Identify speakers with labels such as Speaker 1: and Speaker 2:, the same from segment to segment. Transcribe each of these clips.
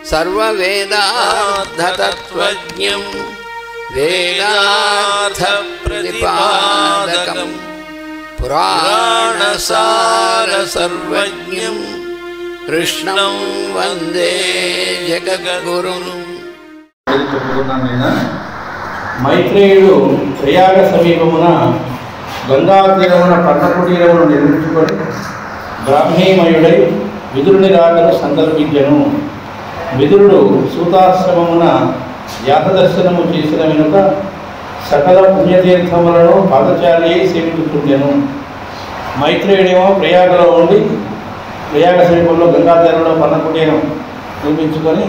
Speaker 1: సర్వవేదార్థతత్వజ్ఞం వేదార్థప్రతిపాదకం పురాణసారసర్వజ్ఞం కృష్ణం వందే జగద్గురుం.
Speaker 2: మైత్రేయుడు ప్రయాగ సమీపమున గంగా తీరమున పర్ణకుటీరమును నిర్మించుకొని బ్రాహ్మీమయుడై విదురుని రాకను సంకల్పించెను. విదురుడు సూతాశ్రమమున యాగదర్శనము చేసిన వెనుక సకల పుణ్యతీర్థములను పాదచారి సేవించుకుంటెను. మైత్రేయుడేమో ప్రయాగలో ఉండి ప్రయాగ సమీపంలో గంగా తీరంలో పర్ణకుటీరం నిర్మించుకొని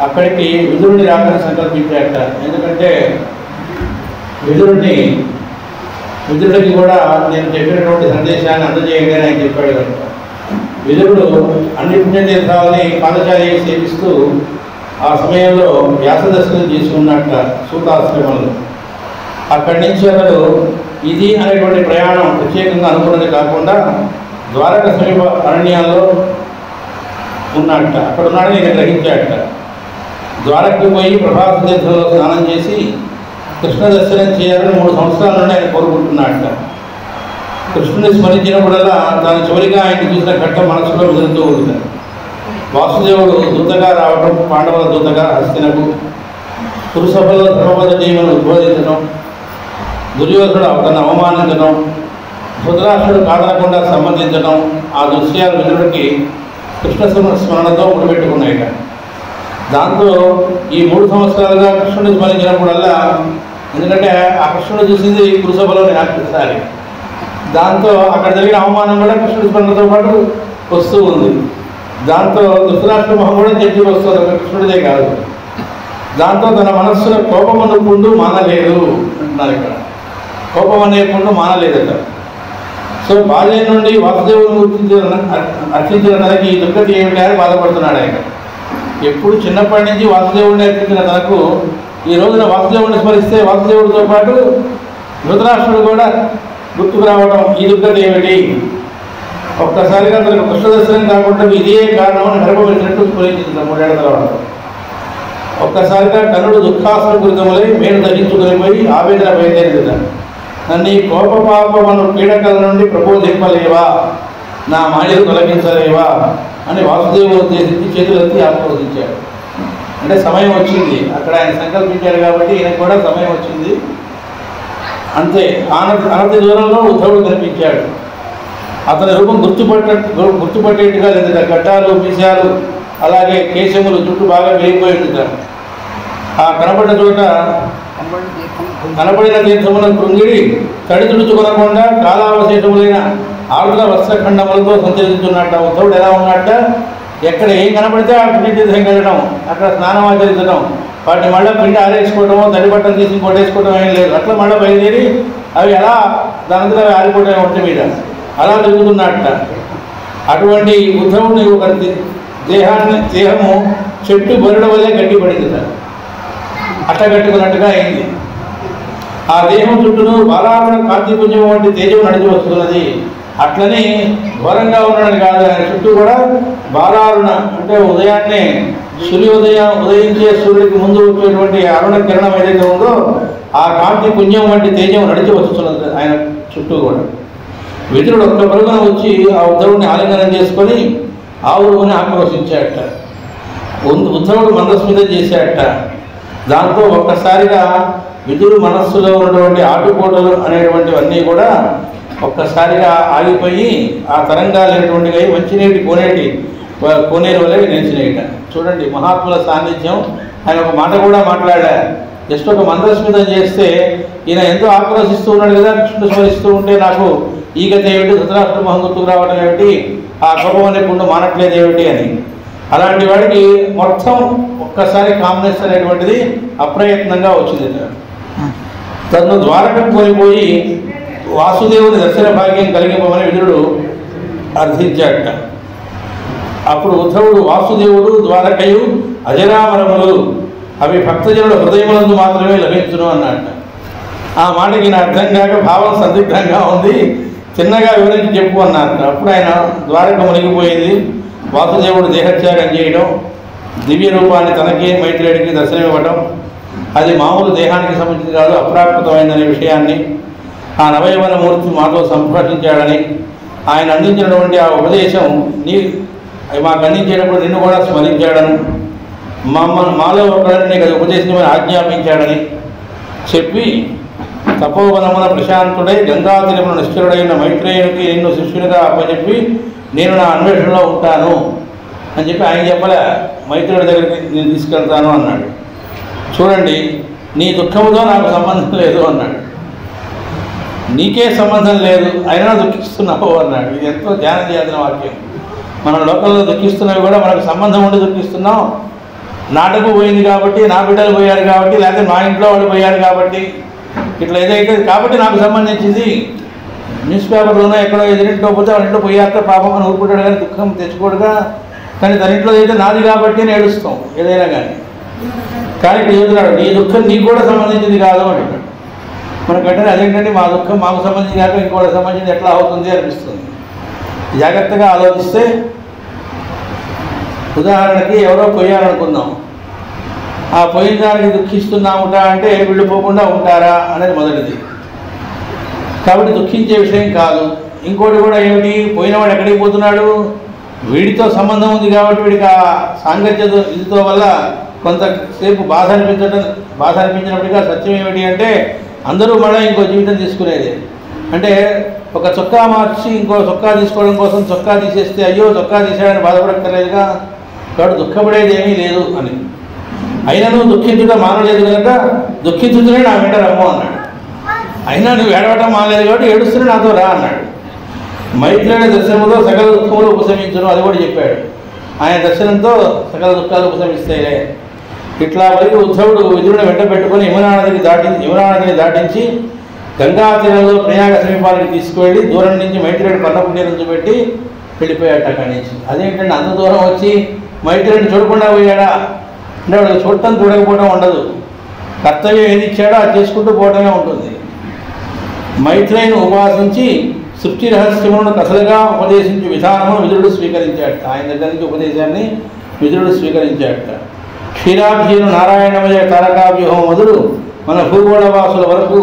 Speaker 2: అక్కడికి విదురుని రాకను సంకల్పించాట. ఎందుకంటే విదురుడికి కూడా నేను చెప్పినటువంటి సందేశాన్ని అందజేయండి అని ఆయన చెప్పాడు కనుక విదురుడు అన్ని పుణ్యతీర్థాలని పాదచారి సేవిస్తూ ఆ సమయంలో వ్యాసదర్శనం చేసుకున్నట్ట సూతాశ్రమంలో. అక్కడి నుంచి అతడు ఇది అనేటువంటి ప్రయాణం ప్రత్యేకంగా అనుకున్నది కాకుండా ద్వారక సమీప అరణ్యాల్లో ఉన్నట్ట. అక్కడ ఉన్నాడని నేను గ్రహించాట. ద్వారకకు పోయి ప్రభాత తీర్థంలో స్నానం చేసి కృష్ణ దర్శనం చేయాలని 3 సంవత్సరాల నుండి ఆయన కోరుకుంటున్నాడట. కృష్ణుని స్మరించినప్పుడల్లా తాను చివరిగా ఆయన చూసిన ఘట్టం మనసులో మెదులుతూ ఉంటుంది. వాసుదేవుడు దూతగా రావడం, పాండవుల దూతగా హస్తినకు, కురుసభలో ధర్మపద జీవులను ఉద్బోధించడం, దుర్యోధనుడు తను అవమానించడం, ధృతరాష్ట్రుడు కాదనకుండా సంబంధించడం, ఆ దృశ్యాలు విదురుడికి కృష్ణ స్మరణతో ముడిపెట్టుకున్నాయట. దాంతో ఈ 3 సంవత్సరాలుగా కృష్ణుడిని స్మరించినప్పుడల్లా, ఎందుకంటే ఆ కృష్ణుడు చూసింది కురుసభలోని ఆఖరిసారి, దాంతో అక్కడ జరిగిన అవమానం కూడా కృష్ణుడి స్మరణతో పాటు వస్తూ ఉంది. దాంతో ధృతరాష్ట్ర మొహం కూడా తెచ్చి వస్తుంది, ఒక కృష్ణుడిదే కాదు. దాంతో తన మనస్సులో కోపం అనే పుండు మానలేదు అంటున్నారు ఇక్కడ. కోపం అనే పుండు మానలేదట. సో బాల్యం నుండి వాసుదేవుని అర్చించిన తనకి ఈ దుర్గతి ఏమిటి అని బాధపడుతున్నాడు ఆయన. ఎప్పుడు చిన్నప్పటి నుంచి వాసుదేవుడిని అర్పించిన తనకు ఈ రోజున వాసుదేవుడిని స్మరిస్తే వాసుదేవుడితో పాటు ధృతరాష్ట్రుడు కూడా గుర్తుకు రావడం, ఈ దుర్గతి ఏమిటి? ఒక్కసారిగా తనకు కృష్ణ దర్శనం కాకుండా ఇదే కారణమని గర్భవచ్చినట్టు స్మరించింది 3 ఏళ్ల తర్వాత. ఒక్కసారిగా కన్నుడు దుఃఖాసనకృతములై మేలు ధరించుకొని పోయి ఆవేదన బయలుదేరింది. నన్ను ఈ కోపపాపమను పీడకల నుండి ప్రబోధింపలేవా, నా మాయలు తొలగించలేవా అని వాసుదేవుడు ఉద్దేశించి చేతులెత్తి ఆశీర్వదించాడు. అంటే సమయం వచ్చింది, అక్కడ ఆయన సంకల్పించాడు కాబట్టి ఈయనకు కూడా సమయం వచ్చింది. అంతే అనతి దూరంలో ఉద్ధవుడు కనిపించాడు. అతని రూపం గుర్తుపట్టేట్టుగా లేదు. గడ్డాలు, మీసాలు, అలాగే కేశములు, జుట్టు బాగా వేగిపోయింది. ఆ కనబడిన తీర్థములను కృంగిడి తడి తుడుచుకొనకుండా కాలావశేషములైన ఆరుల వస్త్రఖండములతో సంచరిస్తున్నట్ట. ఉద్ధవుడు ఎలా ఉన్నట్ట, ఎక్కడ ఏం కనబడితే ఆ పిండి తీర్థం వెళ్ళడం, అక్కడ స్నానం ఆచరించడం, వాటిని మళ్ళీ పిండి ఆరేసుకోవడమో తడి బట్టలు తీసి కొట్టేసుకోవడం ఏం లేదు. అట్లా మళ్ళీ బయలుదేరి అవి ఎలా దానితో ఆరిపోవడం ఒంటి మీద అలా తిరుగుతున్నట్ట. అటువంటి ఉద్ధవుడిని ఒక దేహము చెట్టు బొరడ వల్లే గట్టిపడింది, అట్ట కట్టుకున్నట్టుగా అయింది. ఆ దేహం చుట్టూను బాలారుణ కాంతిపుంజం వంటి తేజం నడిచి వస్తున్నది. అట్లని ఘోరంగా ఉన్నాడని కాదు, ఆయన చుట్టూ కూడా బాలారుణ అంటే ఉదయాన్నే ఉదయించే సూర్యుడికి ముందు వచ్చేటువంటి అరుణ కిరణం ఏదైతే ఉందో ఆ కాంతి పుంజం వంటి తేజం నడిచి వస్తున్నది ఆయన చుట్టూ కూడా. విదురుడు ఒక్క పరుగున వచ్చి ఆ ఉద్ధవుడిని ఆలింగనం చేసుకొని ఆవురుని ఆక్రోశించాడట. ఉద్ధవుడు మందస్మితం చేశాడట. దాంతో ఒక్కసారిగా విదురు మనస్సులో ఉన్నటువంటి ఆటుపోటలు అనేటువంటివన్నీ కూడా ఒక్కసారిగా ఆగిపోయి ఆ తరంగాలు అనేటువంటివి మంచినీటి కోనేరు వల్ల నిలిచినాయిట. చూడండి మహాత్ముల సాన్నిధ్యం. ఆయన ఒక మాట కూడా మాట్లాడా, జస్ట్ ఒక మందస్మితం చేస్తే ఈయన ఎంతో ఆక్రోశిస్తూ ఉన్నాడు కదా, కృష్ణుడు స్మరిస్తూ ఉంటే నాకు ఈ గతి ఏమిటి, ధృతరాష్ట్ర మొహం గుర్తుకు రావడం ఏమిటి, ఆ కోపం అనే పుండు మానట్లేదు ఏమిటి అని. అలాంటి వాడికి మొత్తం ఒక్కసారి కామ్నెస్ అనేటువంటిది అప్రయత్నంగా వచ్చింది. తను ద్వారకకు పోయి వాసుదేవుని దర్శన భాగ్యం కలిగిపోమని విదురుడు అర్థించాడట. అప్పుడు ఉద్ధవుడు వాసుదేవుడు ద్వారకయు అజరామరములు, అవి భక్తజనుల హృదయములందు మాత్రమే లభించును అన్నట్ట. ఆ మాటకి నా అర్థం కాక భావం సందిగ్ధంగా ఉంది, చిన్నగా వివరించి చెప్పు అన్నారు. అప్పుడు ఆయన ద్వారక మునిగిపోయింది. వాసుదేవుడు దేహత్యాగం చేయడం, దివ్య రూపాన్ని తనకే మైత్రేయుడికి దర్శనమివ్వటం అది మామూలు దేహానికి సంబంధించి కాదు, అప్రాకృతమైందనే విషయాన్ని, ఆ నవయవన మూర్తి మాతో సంభాషించాడని, ఆయన అందించినటువంటి ఆ ఉపదేశం మాకు అందించేటప్పుడు నిన్ను కూడా స్మరించాడని, మాలో ఒకరిని నీకు అది ఉపదేశించమని ఆజ్ఞాపించాడని చెప్పి, తపోవనమున ప్రశాంతుడై గంగాతీరమున నిశ్చలుడైన మైత్రేయునికి నిన్ను శిష్యునిగా అప్పచెప్పి నేను నా అన్వేషణలో ఉంటాను అని చెప్పి ఆయన చెప్పలే, మైత్రేయుడి దగ్గరికి నేను తీసుకెళ్తాను అన్నాడు. చూడండి, నీ దుఃఖముతో నాకు సంబంధం లేదు అన్నాడు. నీకే సంబంధం లేదు అయినా దుఃఖిస్తున్నావు అన్నాడు. ఇది ఎంతో ధ్యానం చేయాల్సిన వాక్యం. మనం లోకంలో దుఃఖిస్తున్నవి కూడా మనకు సంబంధం ఉండి దుఃఖిస్తున్నాం. నాటకు పోయింది కాబట్టి, నా బిడ్డలు పోయారు కాబట్టి, లేకపోతే మా ఇంట్లో వాళ్ళు పోయారు కాబట్టి, ఇట్లా ఏదైతే కాబట్టి నాకు సంబంధించింది. న్యూస్ పేపర్లోనో ఎక్కడో ఎదురింట్లో పోతే వాళ్ళ ఇంట్లో పోయాక పాపం అని ఊరుకుంటాడు కానీ దుఃఖం తెచ్చుకోడుగా. కానీ తన ఇంట్లో అయితే నాది కాబట్టి నేను ఏడుస్తాం ఏదైనా కానీ. కానీ ఇక్కడ చెబుతున్నాడు, నీ దుఃఖం నీకు కూడా సంబంధించింది కాదు అంటాడు. మనకంటే అదేంటంటే మా దుఃఖం మాకు సంబంధించి కాక ఇంకోటి సంబంధించి ఎట్లా అవుతుంది అనిపిస్తుంది. జాగ్రత్తగా ఆలోచిస్తే, ఉదాహరణకి ఎవరో పోయారనుకుందాం, ఆ పోయిన దానికి దుఃఖిస్తున్నాముట అంటే వీళ్ళు పోకుండా ఉంటారా అనేది మొదటిది. కాబట్టి దుఃఖించే విషయం కాదు. ఇంకోటి కూడా ఏమిటి, పోయినవాడు ఎక్కడికి పోతున్నాడు, వీడితో సంబంధం ఉంది కాబట్టి వీడికి ఆ సాంగత్య ఇదితో వల్ల కొంతసేపు బాధ అనిపించినప్పటికీ సత్యం ఏమిటి అంటే అందరూ మళ్ళీ ఇంకో జీవితం తీసుకునేది. అంటే ఒక చొక్కా మార్చి ఇంకో చొక్కా తీసుకోవడం కోసం చొక్కా తీసేస్తే అయ్యో చొక్కా తీసేయడానికి బాధపడక్కర్లేదుగా, కాబట్టి దుఃఖపడేది ఏమీ లేదు అని. అయినా నువ్వు దుఃఖించడం మానలేదు కనుక దుఃఖించుతూనే నా వెంట రమ్ము అన్నాడు. అయినా నువ్వు ఏడవటం మానలేదు కాబట్టి ఏడుస్తూనే నాతో రా అన్నాడు. మైత్రేయుడి దర్శనంలో సకల దుఃఖములు ఉపశమించును అది కూడా చెప్పాడు. ఆయన దర్శనంతో సకల దుఃఖాలు ఉపశమిస్తాయిలే. ఇట్లా పలికి ఉద్ధవుడు విదురుని వెంట పెట్టుకుని యమునానదిని దాటించి గంగా తీరంలో ప్రయాగ సమీపానికి తీసుకువెళ్ళి దూరం నుంచి మైత్రేయుడు పన్నపుణ్య నుంచి పెట్టి వెళ్ళిపోయాట అక్కడి నుంచి. అదేంటంటే అంత దూరం వచ్చి మైత్రేయుడిని చూడకుండా పోయాడా అంటే వాడికి చూడకపోవడం ఉండదు. కర్తవ్యం ఏది ఇచ్చాడో అది చేసుకుంటూ పోవడమే ఉంటుంది. మైత్రేయుని ఉపాసించి సృష్టి రహస్యములను కథలుగా ఉపదేశించే విధానమును విదురుడు స్వీకరించాడట. ఆయన దగ్గర నుంచి ఉపదేశాన్ని విదురుడు స్వీకరించాడట. క్షీరాబ్జీను నారాయణమయ తారకావ్యూహం మొదలు మన భూగోళవాసుల వరకు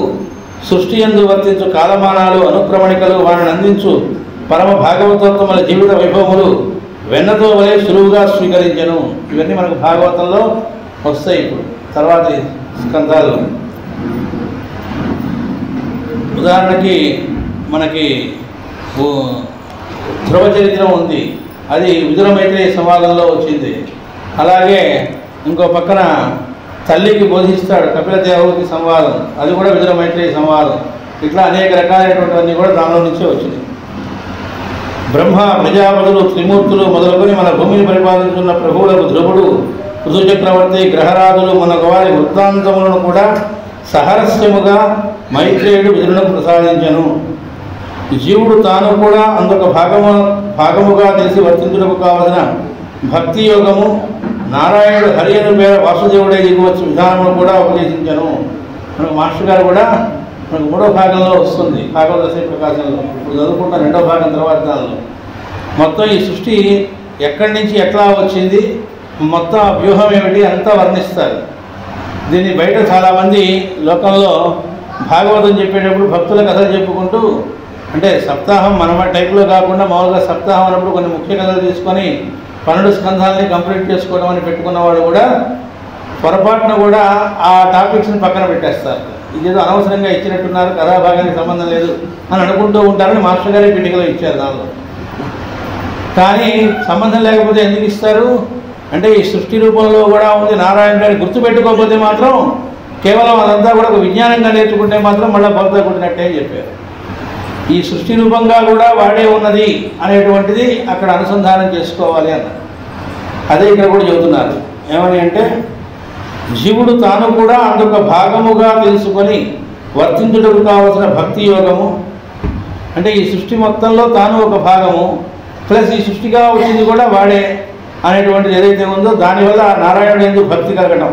Speaker 2: సృష్టి యందు వర్తించు కాలమానాలు అనుక్రమణికలు వారిని అందించు పరమ భాగవతోత్తముల జీవిత వైభవములు వెన్నతో వలె సులువుగా స్వీకరించను. ఇవన్నీ మనకు భాగవతంలో వస్తాయి. ఇప్పుడు తర్వాతి స్కంధాలు ఉదాహరణకి మనకి ధ్రువ చరిత్రం ఉంది, అది విదుర మైత్రేయ సంవాదంలో వచ్చింది. అలాగే ఇంకో పక్కన తల్లికి బోధిస్తాడు కపిల దేవహూతి సంవాదం, అది కూడా విదుర మైత్రేయ సంవాదం. ఇట్లా అనేక రకాలైనటువంటివన్నీ కూడా దానిలో నుంచే వచ్చింది. బ్రహ్మ ప్రజాపతులు త్రిమూర్తులు మొదలుకొని మన భూమిని పరిపాలించున్న ప్రభువులకు ధ్రువుడు పృథు చక్రవర్తి గ్రహరాజులు మనకు వారి వృత్తాంతములను కూడా సహరస్యముగా మైత్రేయుడు విదురులకు ప్రసాదించను. జీవుడు తాను కూడా అందుకు భాగముగా తెలిసి వర్తించుటకు కావలసిన భక్తి యోగము నారాయణుడు హరి అను పేర వాసుదేవుడే దిగవచ్చు విధానమును కూడా ఉపదేశించను. మనకు మాస్టర్ గారు కూడా మనకు 3వ భాగంలో వస్తుంది, భాగవత ప్రకాశంలో. ఇప్పుడు చదువుకుంటాం 2వ భాగం తర్వాత దానిలో మొత్తం ఈ సృష్టి ఎక్కడి నుంచి ఎట్లా వచ్చింది, మొత్తం వ్యూహం ఏమిటి అంతా వర్ణిస్తారు. దీన్ని బయట చాలామంది లోకంలో భాగవతం చెప్పేటప్పుడు భక్తుల కథలు చెప్పుకుంటూ, అంటే సప్తాహం మన టైప్లో కాకుండా మామూలుగా సప్తాహం అన్నప్పుడు కొన్ని ముఖ్య కథలు తీసుకొని 12 స్కంధాలని కంప్లీట్ చేసుకోవడం అని పెట్టుకున్న వాళ్ళు కూడా పొరపాటున కూడా ఆ టాపిక్స్ని పక్కన పెట్టేస్తారు. ఇదేదో అనవసరంగా ఇచ్చినట్టున్నారు, కథాభాగానికి సంబంధం లేదు అని అనుకుంటూ ఉంటారని మాస్టర్ గారి పీఠికలో ఇచ్చారు. దానిలో కానీ సంబంధం లేకపోతే ఎందుకు ఇస్తారు అంటే ఈ సృష్టి రూపంలో కూడా ఉంది నారాయణ గారిని గుర్తుపెట్టుకోకపోతే మాత్రం కేవలం అదంతా కూడా ఒక విజ్ఞానంగా నేర్చుకుంటే మాత్రం మళ్ళీ బొత్త కొట్టినట్టే చెప్పారు. ఈ సృష్టి రూపంగా కూడా వాడే ఉన్నది అనేటువంటిది అక్కడ అనుసంధానం చేసుకోవాలి అన్నారు. అదే ఇక్కడ కూడా చెబుతున్నారు. ఏమని అంటే జీవుడు తాను కూడా అందుకు భాగముగా తెలుసుకొని వర్తించుటకు కావలసిన భక్తి యోగము, అంటే ఈ సృష్టి మొత్తంలో తాను ఒక భాగము ప్లస్ ఈ సృష్టిగా వచ్చింది కూడా వాడే అనేటువంటిది ఏదైతే ఉందో దానివల్ల ఆ నారాయణుడు ఎందుకు భక్తి కలగడం,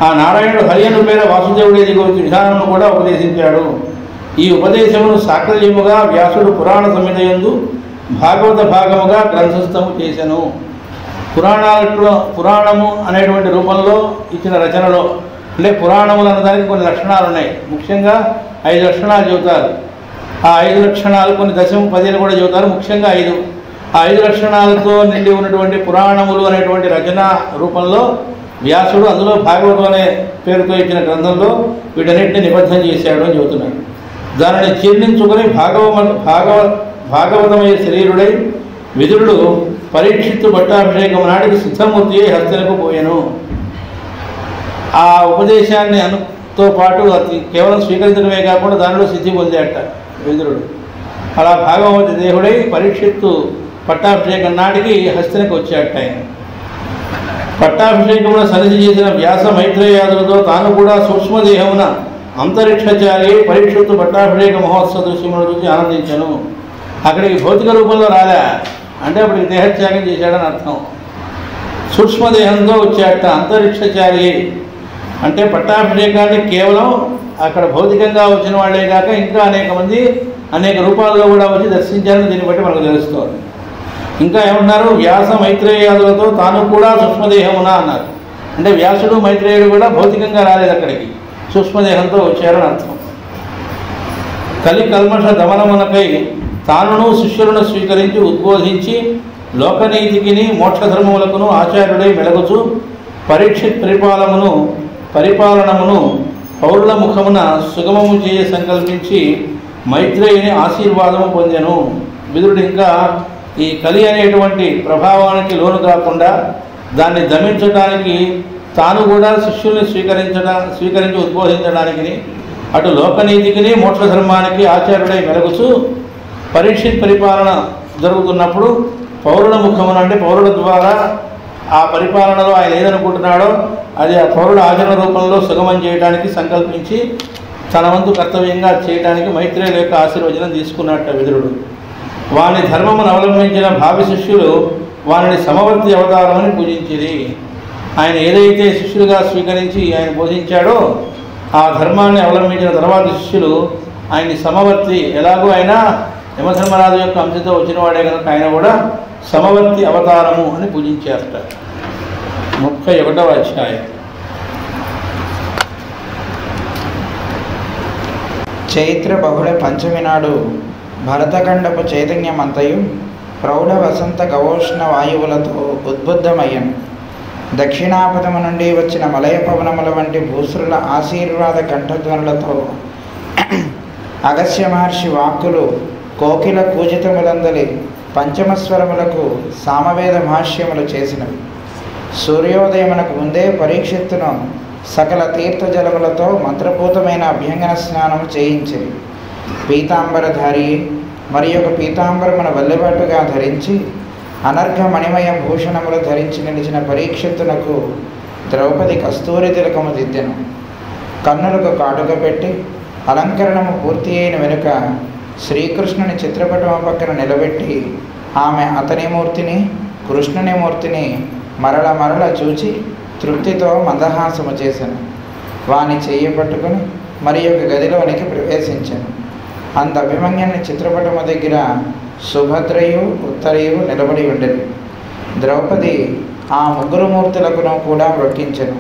Speaker 2: ఆ నారాయణుడు హరి అను పేర వాసుదేవుడు దిగవచ్చు విధానమును కూడా ఉపదేశించాడు. ఈ ఉపదేశమును సాకల్యముగా వ్యాసుడు పురాణ సంహితయందు భాగవత భాగముగా గ్రంథస్థము చేసెను. పురాణము అనేటువంటి రూపంలో ఇచ్చిన రచనలో అంటే పురాణములు అన్నదానికి కొన్ని లక్షణాలు ఉన్నాయి. ముఖ్యంగా 5 లక్షణాలు చెబుతారు. ఆ 5 లక్షణాలు కొన్ని దశమ 10 కూడా చెబుతారు. ముఖ్యంగా 5. ఆ 5 లక్షణాలతో నిండి ఉన్నటువంటి పురాణములు అనేటువంటి రచన రూపంలో వ్యాసుడు అందులో భాగవతం అనే పేరుతో ఇచ్చిన గ్రంథంలో వీటన్నిటిని నిబద్ధం చేశాడు అని చెబుతున్నాడు. దానిని జీర్ణించుకొని భాగవతమయ్యే శరీరుడై విదురుడు పరీక్షిత్తు పట్టాభిషేకం నాటికి సిద్ధమూర్తి హస్తలకు పోయాను. ఆ ఉపదేశాన్ని తో పాటు అది కేవలం స్వీకరించడమే కాకుండా దానిలో సిద్ధి పొందేట విదురుడు. అలా భాగవతి దేహుడై పరీక్షిత్తు పట్టాభిషేకం నాటికి హస్తనకు వచ్చాట. ఆయన పట్టాభిషేకంలో సన్నిధి చేసిన వ్యాస మైత్రేయాదులతో తాను కూడా సూక్ష్మదేహమున అంతరిక్షచారి పరీక్షిత్తు పట్టాభిషేక మహోత్సవ దృశ్యమును చూసి ఆనందించను. అక్కడికి భౌతిక రూపంలో రాలే, అంటే అప్పటికి దేహత్యాగం చేశాడని అర్థం. సూక్ష్మదేహంతో వచ్చాట. అంతరిక్షచారి అంటే పట్టాభిషేకాన్ని కేవలం అక్కడ భౌతికంగా వచ్చిన వాళ్ళే కాక ఇంకా అనేక మంది అనేక రూపాల్లో కూడా వచ్చి దర్శించారని దీన్ని బట్టి మనకు తెలుస్తోంది. ఇంకా ఏమన్నారు? వ్యాస మైత్రేయాదులతో తాను కూడా సూక్ష్మదేహమున అన్నారు. అంటే వ్యాసుడు మైత్రేయుడు కూడా భౌతికంగా రాలేదు, అక్కడికి సూక్ష్మదేహంతో వచ్చారని అర్థం. కలి కల్మష దమనమునకై తానును శిష్యులను స్వీకరించి ఉద్బోధించి లోకనీతికిని మోక్షధర్మములకును ఆచార్యుడై మెలగుచు పరీక్షిత్ పరిపాలనమును పౌరుల ముఖమున సుగమము చేయ సంకల్పించి మైత్రేయుని ఆశీర్వాదము పొందెను. విదురుడు ఇంకా ఈ కలి అనేటువంటి ప్రభావానికి లోను కాకుండా దాన్ని దమించడానికి తాను కూడా శిష్యుల్ని స్వీకరించి ఉద్బోధించడానికి అటు లోకనీతికిని మోక్షధర్మానికి ఆచార్యుడై మెలగుచు పరీక్షిత్ పరిపాలన జరుగుతున్నప్పుడు పౌరుల ముఖమున అంటే పౌరుల ద్వారా ఆ పరిపాలనలో ఆయన ఏదనుకుంటున్నాడో అది ఆ పౌరుల ఆచరణ రూపంలో సుగమం చేయడానికి సంకల్పించి తన వంతు కర్తవ్యంగా చేయడానికి మైత్రేయుల యొక్క ఆశీర్వచనం తీసుకున్నట్ట విదురుడు. వాని ధర్మమును అవలంబించిన భావి శిష్యులు వారిని సమవర్తి అవతారమని పూజించిరి. ఆయన ఏదైతే శిష్యులుగా స్వీకరించి ఆయన బోధించాడో ఆ ధర్మాన్ని అవలంబించిన తర్వాత శిష్యులు ఆయన్ని సమవర్తి, ఎలాగో ఆయన యమధర్మరాజు యొక్క అంశతో వచ్చిన వాడే కనుక ఆయన కూడా సమవర్తి అవతారము అని పూజించారట. 31వ అధ్యాయం.
Speaker 3: చైత్ర బహుళ పంచమి నాడు భరతఖండపు చైతన్యమంతయు ప్రౌఢ వసంత గవోష్ణ వాయువులతో ఉద్బుద్ధమయ్యను. దక్షిణాపథము నుండి వచ్చిన మలయ పవనముల వంటి భూసురుల ఆశీర్వాద కంఠధ్వనులతో అగస్త్య మహర్షి వాక్కులు కోకిల కూజితములందలి పంచమస్వరములకు సామవేద భాష్యములు చేసినవి. సూర్యోదయమునకు ముందే పరీక్షిత్తును సకల తీర్థజలములతో మంత్రపూతమైన అభ్యంగన స్నానము చేయించింది. పీతాంబరధారి మరి ఒక పీతాంబరమును వల్లెబాటుగా ధరించి అనర్ఘ మణిమయ భూషణములు ధరించి నిలిచిన పరీక్షిత్తునకు ద్రౌపది కస్తూరి తిలకము దిద్దెను. కన్నులకు కాటుక పెట్టి అలంకరణము పూర్తి అయిన వెనుక శ్రీకృష్ణుని చిత్రపటము పక్కన నిలబెట్టి ఆమె అతని మూర్తిని కృష్ణుని మూర్తిని మరల మరల చూచి తృప్తితో మందహాసము చేశాను. వాని చెయ్యి పట్టుకుని మరి ఒక గదిలోనికి ప్రవేశించాను. అంత అభిమన్యుని చిత్రపటము దగ్గర సుభద్రయు ఉత్తరయు నిలబడి ఉండేది. ద్రౌపది ఆ ముగ్గురు మూర్తులకును కూడా వ్రొక్కించెను.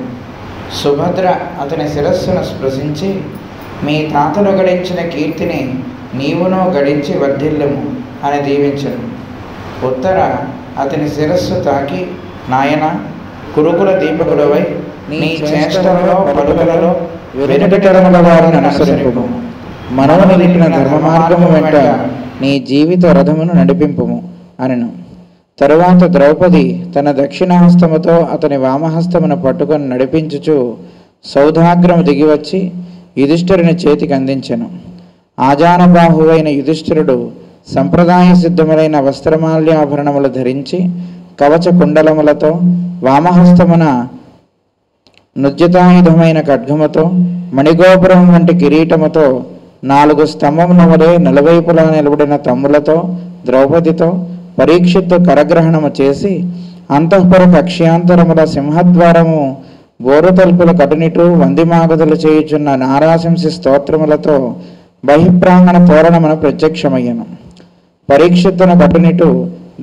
Speaker 3: సుభద్ర అతని శిరస్సును స్పృశించి, మీ తాతలు గడించిన కీర్తిని నీవునో గడించి వర్ధిల్లుము అని దీవించెను. ఉత్తర అతని శిరస్సు తాకి, నాయన కురుకుల దీపకుడవై నీ చేష్టలలో పలుకులలో వెనుకటరముల వారిని అనుసరింపుము, మనము నిలిపిన ధర్మ మార్గము వెంట నీ జీవిత రథమును నడిపింపుము అనెను. తరువాత ద్రౌపది తన దక్షిణహస్తముతో అతని వామహస్తమును పట్టుకొని నడిపించుచు సౌధాగ్రము దిగివచ్చి యుధిష్ఠిరుని చేతికి అందించెను. ఆజానబాహువైన యుధిష్ఠిరుడు సంప్రదాయ సిద్ధములైన వస్త్రమాల్యాభరణములు ధరించి కవచ కుండలములతో వామహస్తమున నుజ్జితాయుధమైన ఖడ్గముతో మణిగోపురం వంటి కిరీటముతో 4 స్తంభముల వలె నలువైపులా నిలబడిన తమ్ములతో ద్రౌపదితో పరీక్షిత్తు కరగ్రహణము చేసి అంతఃపుర కక్ష్యాంతరముల సింహద్వారము బోరుతల్పుల కటునిటు వందిమాగదులు చేయుచున్న నారాశంసి స్తోత్రములతో బహిప్రాంగణ తోరణమును ప్రత్యక్షమయ్యను. పరీక్షిత్తును కటునిటు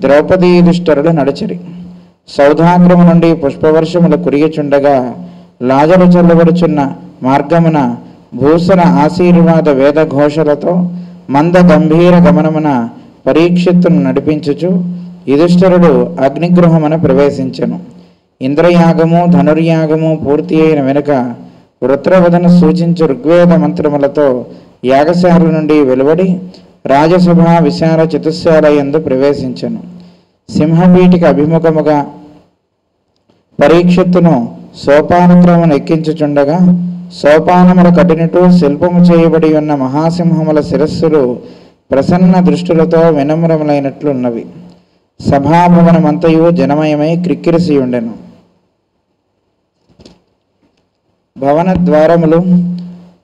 Speaker 3: ద్రౌపదీ యుధిష్ఠిరులు నడిచిరి. సౌధాగ్రము నుండి పుష్పవర్షములు కురియుచుండగా లాజరు చల్లబడుచున్న మార్గమున భూషణ ఆశీర్వాద వేద ఘోషలతో మంద గంభీర గమనమున పరీక్షిత్తును నడిపించుచు యుధిష్ఠిరుడు అగ్నిగృహమున ప్రవేశించెను. ఇంద్రయాగము ధనుర్యాగము పూర్తి అయిన వెనుక వృత్రవదన సూచించు ఋగ్వేద మంత్రములతో యాగశాల నుండి వెలువడి రాజసభ విశాల చతుశాల యందు ప్రవేశించెను. సింహపీఠికి అభిముఖముగా పరీక్షిత్తును సోపానక్రమను ఎక్కించుచుండగా సోపానముల కటినటు శిల్పము చేయబడి ఉన్న మహాసింహముల శిరస్సులు ప్రసన్న దృష్టులతో వినమ్రములైనట్లున్నవి. సభాభవనమంతయు జనమయమై క్రిక్కిరిసి ఉండెను. భవన ద్వారములు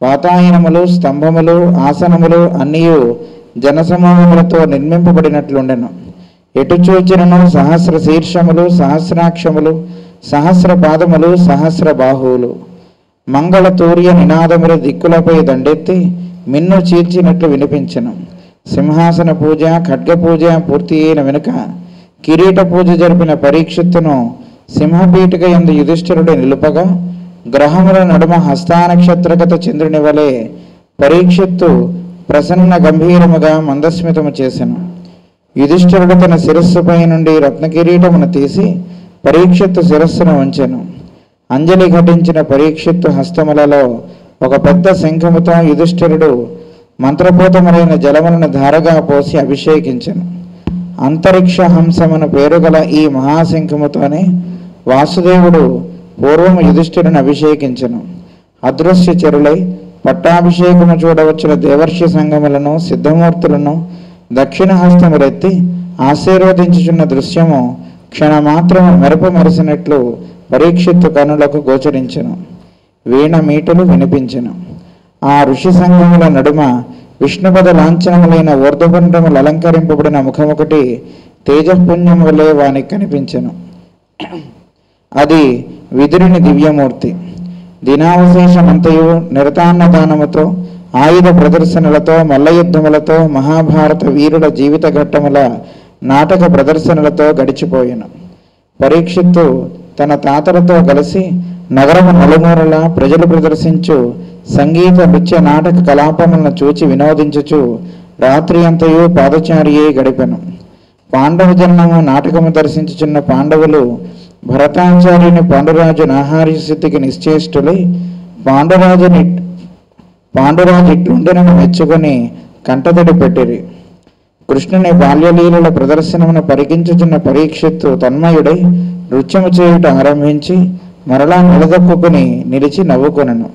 Speaker 3: వాతాయనములు స్తంభములు ఆసనములు అన్నీయు జనసమూహములతో నిర్మింపబడినట్లుండెను. ఎటు చూచినను సహస్ర శీర్షములు సహస్రాక్షములు సహస్ర పాదములు సహస్ర బాహువులు. మంగళ తూర్య నినాదములు దిక్కులపై దండెత్తి మిన్ను చీల్చినట్లు వినిపించెను. సింహాసన పూజ ఖడ్గ పూజ పూర్తి అయిన వెనుక కిరీట పూజ జరిపిన పరీక్షిత్తును సింహపీఠిక యందు యుధిష్ఠిరుడు నిలుపగా గ్రహముల నడుమ హస్తానక్షత్రగత చంద్రుని వలె పరీక్షిత్తు ప్రసన్న గంభీరముగా మందస్మితము చేసెను. యుధిష్ఠిరుడు తన శిరస్సుపై నుండి రత్నకిరీటమును తీసి పరీక్షిత్తు శిరస్సును ఉంచెను. అంజలి ఘటించిన పరీక్షిత్తు హస్తములలో ఒక పెద్ద శంఖముతో యుధిష్ఠిరుడు మంత్రపూతములైన జలములను ధారగా పోసి అభిషేకించెను. అంతరిక్ష హంసమును పేరుగల ఈ మహాశంఖముతోనే వాసుదేవుడు పూర్వము యుధిష్ఠిరుని అభిషేకించెను. అదృశ్య చెరులై పట్టాభిషేకము చూడవచ్చిన దేవర్షి సంఘములను సిద్ధమూర్తులను దక్షిణ హస్తములెత్తి ఆశీర్వదించుచున్న దృశ్యము క్షణమాత్రము మెరుపు మెరిసినట్లు పరీక్షిత్తు కనులకు గోచరించెను. వీణ మీటలు వినిపించెను. ఆ ఋషి సంఘముల నడుమ విష్ణుపద లాంఛనములైన ఊర్ధ్వపుండ్రములు అలంకరింపబడిన ముఖమొకటి తేజపుణ్యం వలె వానికి కనిపించెను. అది విదురుని దివ్యమూర్తి. దినావశేషమంతయు నిరతాన్నదానముతో ఆయుధ ప్రదర్శనలతో మల్లయుద్ధములతో మహాభారత వీరుల జీవిత ఘట్టముల నాటక ప్రదర్శనలతో గడిచిపోయెను. పరీక్షిత్తు తన తాతలతో కలిసి నగరము నలుమూలల ప్రజలు ప్రదర్శించు సంగీత నృత్య నాటక కలాపములను చూచి వినోదించుచు రాత్రి అంతయు పాదచారియే గడిపెను. పాండవ జన్మము నాటకము దర్శించుచున్న పాండవులు భరతాచార్యుని పాండురాజు నాహార్య స్థితికి నిశ్చేష్టులై పాండురాజు ఇట్లుండెనని మెచ్చుకొని కంటతడి పెట్టిరి. కృష్ణుని బాల్యలీలల ప్రదర్శనమును పరికించుచున్న పరీక్షిత్తు తన్మయుడై నృత్యము చేయుట ఆరంభించి మరలా నిలదొక్కుని నిలిచి నవ్వుకొనెను.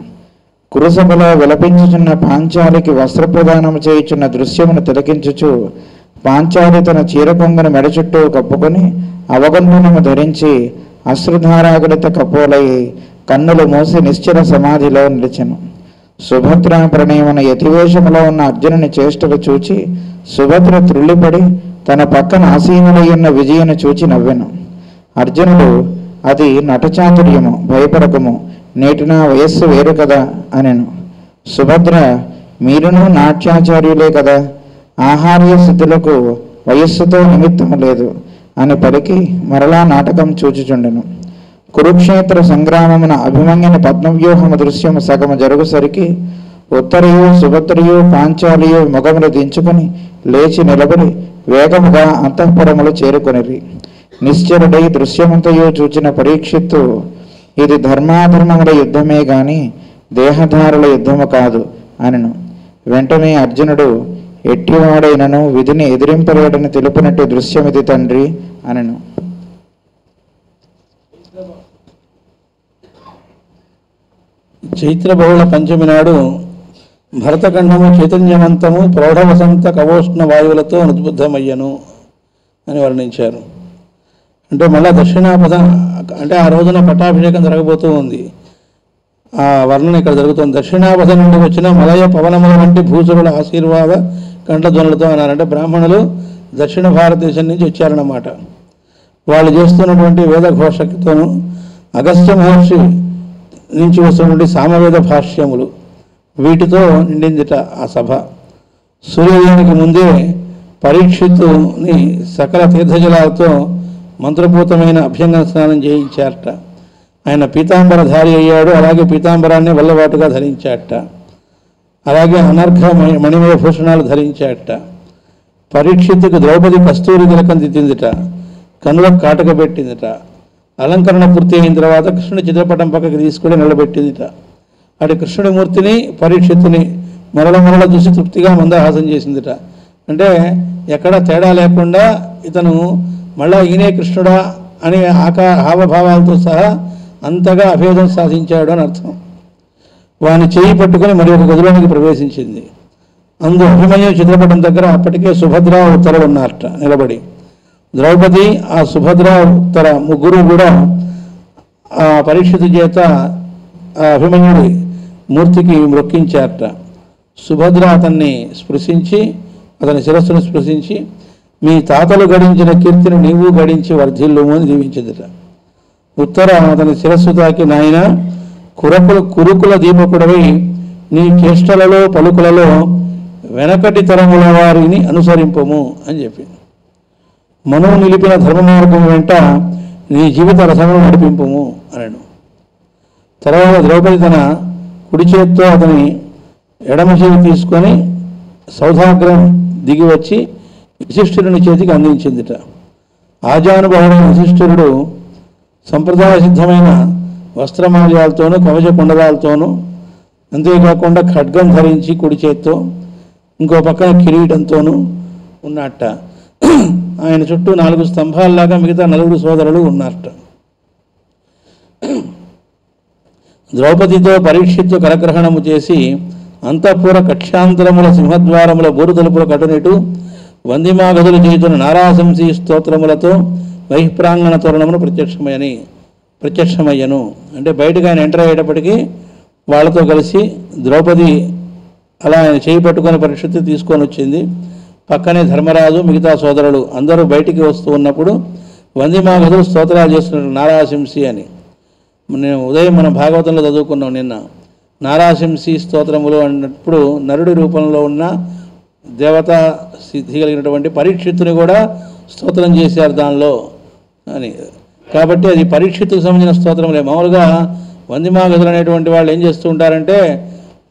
Speaker 3: కురుసభలో విలపించుచున్న పాంచాలికి వస్త్రప్రదానము చేయుచున్న దృశ్యమును తిలకించుచు పాంచాలి తన చీరకొంగును మెడ చుట్టూ కప్పుకొని అవగంధనము ధరించి అశ్రుధారాగలిత కపోలై కన్నులు మూసి నిశ్చల సమాధిలో నిలిచెను. సుభద్ర ప్రణయమున యతివేషములో ఉన్న అర్జునుని చేష్టలు చూచి సుభద్ర త్రుళ్ళిపడి తన పక్కన ఆసీనులయ్యున్న విజయను చూచి నవ్వెను. అర్జునుడు, అది నటచాతుర్యము, భయపడకము, నేటి నా వయస్సు వేరు కదా అనెను. సుభద్ర, మీరును నాట్యాచార్యులే కదా, ఆహార్య స్థితులకు వయస్సుతో నిమిత్తము లేదు అని పలికి మరలా నాటకం చూచుచుండెను. కురుక్షేత్ర సంగ్రామమున అభిమన్యుని పద్మవ్యూహము దృశ్యము సగము జరుగుసరికి ఉత్తరయు సుభద్రయు పాంచాలియు ముఖములు దించుకొని లేచి నిలబడి వేగముగా అంతఃపురములు చేరుకొనిరి. నిశ్చరుడై దృశ్యమంతయు చూచిన పరీక్షిత్తు, ఇది ధర్మాధర్మముల యుద్ధమే గాని దేహధారుల యుద్ధము కాదు అనెను. వెంటనే అర్జునుడు, ఎట్టివాడైనను విధిని ఎదిరింపలేడని తెలుపునట్టు దృశ్యమిది తండ్రి అనెను.
Speaker 2: చైత్ర బహుళ పంచమి నాడు భరతఖండము చైతన్యవంతము ప్రౌఢ వసంత కవోష్ణ వాయువులతో అనుద్బుద్ధమయ్యను అని వర్ణించారు. అంటే మళ్ళా దక్షిణాపద అంటే ఆ రోజున పట్టాభిషేకం జరగబోతూ ఉంది. ఆ వర్ణన ఇక్కడ జరుగుతుంది. దక్షిణాపద నుండి వచ్చిన మలయ పవనముల వంటి భూసురుల ఆశీర్వాద కంఠధ్వనులతో అన్నారంటే బ్రాహ్మణులు దక్షిణ భారతదేశం నుంచి వచ్చారన్నమాట. వాళ్ళు చేస్తున్నటువంటి వేదఘోషతోనూ అగస్త్య మహర్షి నుంచి వస్తున్నటువంటి సామవేద భాష్యములు వీటితో నిండిందిట ఆ సభ. సూర్యోదయానికి ముందే పరీక్షిత్తుని సకల తీర్థజలాలతో మంత్రపూతమైన అభ్యంగన స్నానం చేయించారట. ఆయన పీతాంబరధారి అయ్యాడు. అలాగే పీతాంబరాన్ని వల్లవాటుగా ధరించాట. అలాగే అనర్ఘ మణిమయ భూషణాలు ధరించాట. పరీక్షిత్తుకు ద్రౌపది కస్తూరి తిలకం దిద్దిందిట. కనులకు కాటక పెట్టిందిట. అలంకరణ పూర్తి అయిన తర్వాత కృష్ణుడి చిత్రపటం పక్కకి తీసుకుని నిలబెట్టిందిట. అటు కృష్ణుడి మూర్తిని పరీక్షిత్తుని మరల చూసి తృప్తిగా మందహాసం చేసిందిట. అంటే ఎక్కడ తేడా లేకుండా ఇతను మళ్ళా ఈయనే కృష్ణుడా అనే హావభావాలతో సహా అంతగా అభేదం సాధించాడు అని అర్థం. వాని చేయి పట్టుకుని మరి ఒక గదిలోనికి ప్రవేశించింది. అందు అభిమన్యు చిత్రపటం దగ్గర అప్పటికే సుభద్ర ఉత్తరలు ఉన్నారట నిలబడి. ద్రౌపది ఆ సుభద్ర ఉత్తర ముగ్గురు కూడా ఆ పరీక్షితు చేత ఆ అభిమన్యుడి మూర్తికి మ్రొక్కించారట. సుభద్ర అతన్ని స్పృశించి అతని శిరస్సును స్పృశించి మీ తాతలు గడించిన కీర్తిని నీవు గడించి వర్ధిల్లుము అని దీవించిందిట. ఉత్తర అతని శిరస్సు తాకి నాయన కురుకుల దీపకుడవై నీ చేష్టలలో పలుకులలో వెనకటి తరముల వారిని అనుసరింపము అని చెప్పింది. మనువు నిలిపిన ధర్మ మార్గం వెంట నీ జీవిత రసమును నడిపింపము అనను. తర్వాత ద్రౌపది తన కుడి చేత్తో అతని ఎడమ చేతి తీసుకొని సౌధాగ్రం దిగి వచ్చి యుధిష్ఠిరుని చేతికి అందించిందిట. ఆజానుభావుడైన యుధిష్ఠిరుడు సంప్రదాయ సిద్ధమైన వస్త్రమాల్యాలతోనూ కవచ కుండలాలతోనూ అంతేకాకుండా ఖడ్గం ధరించి కుడి చేత్తో ఇంకో పక్కన కిరీటంతోనూ ఉన్నట్ట. ఆయన చుట్టూ 4 స్తంభాల్లాగా మిగతా 9 సోదరులు ఉన్నారట. ద్రౌపదితో పరీక్షిత్తు కరగ్రహణము చేసి అంతఃపుర కక్షాంతరముల సింహద్వారముల బోరు తలుపుల కటునిటు వందిమాగదులు చేతున్న నారాశంసీ స్తోత్రములతో బహిప్రాంగణ తోరణమును ప్రత్యక్షమయ్యను. అంటే బయటకు ఆయన ఎంటర్ అయ్యేటప్పటికీ వాళ్ళతో కలిసి ద్రౌపది అలా ఆయన చేయి పట్టుకొని పరీక్షిత్తు తీసుకొని వచ్చింది. పక్కనే ధర్మరాజు మిగతా సోదరులు అందరూ బయటికి వస్తూ ఉన్నప్పుడు వందిమాగదులు స్తోత్రాలు చేస్తున్నారు నారాశంసి అని. నేను ఉదయం మన భాగవతంలో చదువుకున్నాం నిన్న. నారాశంసి స్తోత్రములు అన్నప్పుడు నరుడి రూపంలో ఉన్న దేవతా సిద్ధి కలిగినటువంటి పరీక్షిత్తుని కూడా స్తోత్రం చేశారు దానిలో అని. కాబట్టి అది పరీక్షిత్తుకు సంబంధించిన స్తోత్రములే. మామూలుగా వందిమాగదులు అనేటువంటి వాళ్ళు ఏం చేస్తూ ఉంటారంటే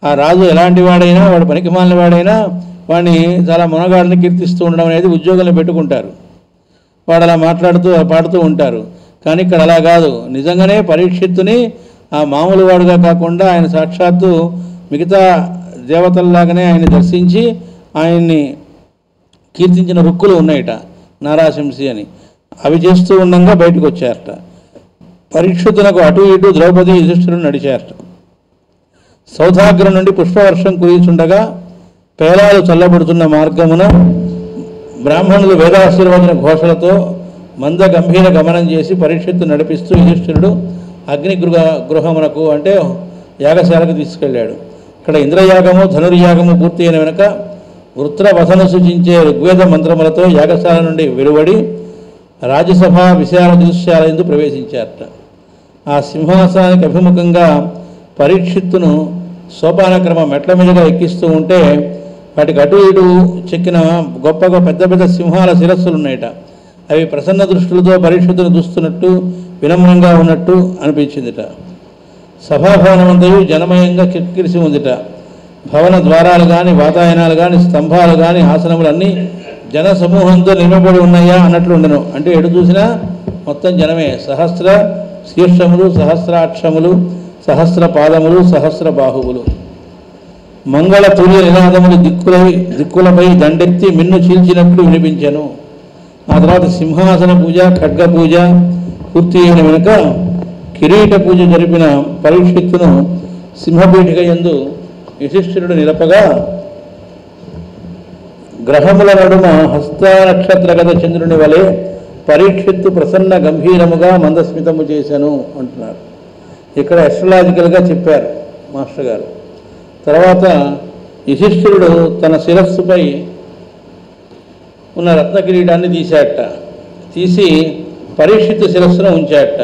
Speaker 2: ఆ రాజు ఎలాంటి వాడైనా వాడు పనికిమాలిన వాడైనా వాడిని చాలా మునగాడిని కీర్తిస్తూ ఉండడం అనేది ఉద్యోగాలను పెట్టుకుంటారు. వాడు అలా పాడుతూ ఉంటారు. కానీ ఇక్కడ అలా కాదు. నిజంగానే పరీక్షిత్తుని ఆ మామూలు వాడుగా కాకుండా ఆయన సాక్షాత్తు మిగతా దేవతల్లాగానే ఆయన దర్శించి ఆయన్ని కీర్తించిన రుక్కులు ఉన్నాయట నారాశంసి అని. అవి చేస్తూ ఉండగా బయటకు వచ్చారట. పరీక్షితునకు అటు ఇటు ద్రౌపది యుధిష్ఠిరుడు నడిచారట. సౌధాగ్రం నుండి పుష్పవర్షం కురిచుండగా పేలాలు చల్లబడుతున్న మార్గమున బ్రాహ్మణులు వేదాశీర్వచన ఘోషలతో మంద గంభీర గమనం చేసి పరీక్షిత్తు నడిపిస్తూ యుధిష్ఠిరుడు అగ్ని గృహమునకు అంటే యాగశాలకు తీసుకెళ్ళాడు. ఇక్కడ ఇంద్రయాగము ధనుర్యాగము పూర్తి అయిన వెనుక వృత్రవసను సూచించే ఋగ్వేద మంత్రములతో యాగశాల నుండి వెలువడి రాజ్యసభ విశాల దృశ్యాల ఎందు ప్రవేశించారట. ఆ సింహాసనానికి అభిముఖంగా పరీక్షిత్తును సోపానక్రమ మెట్ల మీదుగా ఎక్కిస్తూ ఉంటే వాటికి అటు ఇటు చెక్కిన గొప్పగా పెద్ద పెద్ద సింహాల శిరస్సులు ఉన్నాయట. అవి ప్రసన్న దృష్టిలతో పరీక్షిత్తును చూస్తున్నట్టు వినమ్రంగా ఉన్నట్టు అనిపించిందిట. సభాభవనమంతయు జనమయంగా కిక్కిరిసి ఉందిట. భవన ద్వారాలు కానీ వాతాయనాలు కానీ స్తంభాలు కానీ ఆసనములన్నీ జన సమూహంతో నిలబడి ఉన్నాయా అన్నట్లు ఉండను. అంటే ఎటు చూసినా మొత్తం జనమే. సహస్ర శీర్షములు, సహస్రాక్షములు, సహస్ర పాదములు, సహస్ర బాహువులు. మంగళ తుల్య నినాదములు దిక్కులపై దండెత్తి మిన్ను చీల్చినట్లు వినిపించెను. ఆ తర్వాత సింహాసన పూజ, ఖడ్గ పూజ పూర్తి అయిన వెనుక కిరీట పూజ జరిపిన పరీక్షిత్తును సింహపీఠిక యందు యుధిష్ఠిరుడు నిలపగా గ్రహముల నడుమ హస్త నక్షత్రగత చంద్రుని వలె పరీక్షిత్తు ప్రసన్న గంభీరముగా మందస్మితము చేశాను అంటున్నారు. ఇక్కడ ఎస్ట్రలాజికల్గా చెప్పారు మాస్టర్ గారు. తర్వాత యుధిష్ఠిరుడు తన శిరస్సుపై ఉన్న రత్న కిరీటాన్ని తీశాట. తీసి పరీక్షిత్తు శిరస్సును ఉంచాట.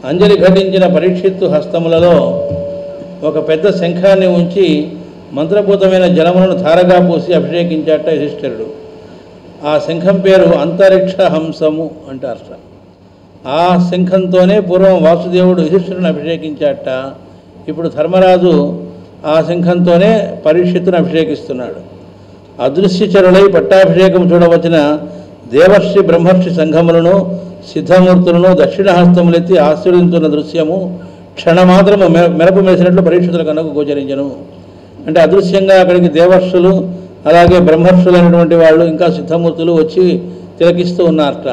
Speaker 2: అంజలి ఘటించిన పరీక్షిత్తు హస్తములలో ఒక పెద్ద శంఖాన్ని ఉంచి మంత్రపూతమైన జలములను ధారగా పోసి అభిషేకించాట యుధిష్ఠిరుడు. ఆ శంఖం పేరు అంతరిక్ష హంసము అంటారట. ఆ శంఖంతోనే పూర్వం వాసుదేవుడు యుధిష్ఠిరుని అభిషేకించాట. ఇప్పుడు ధర్మరాజు ఆ శంఖంతోనే పరీక్షిత్తును అభిషేకిస్తున్నాడు. అదృశ్యచరులై పట్టాభిషేకం చూడవచ్చిన దేవర్షి బ్రహ్మర్షి సంఘములను సిద్ధమూర్తులను దక్షిణహస్తములెత్తి ఆశీర్వదించున్న దృశ్యము క్షణమాత్రము మెరపు మెరిసినట్లు పరీక్షితుల కనుక గోచరించను. అంటే అదృశ్యంగా అక్కడికి దేవర్షులు అలాగే బ్రహ్మర్షులైనటువంటి వాళ్ళు ఇంకా సిద్ధమూర్తులు వచ్చి తిలకిస్తూ ఉన్నారట.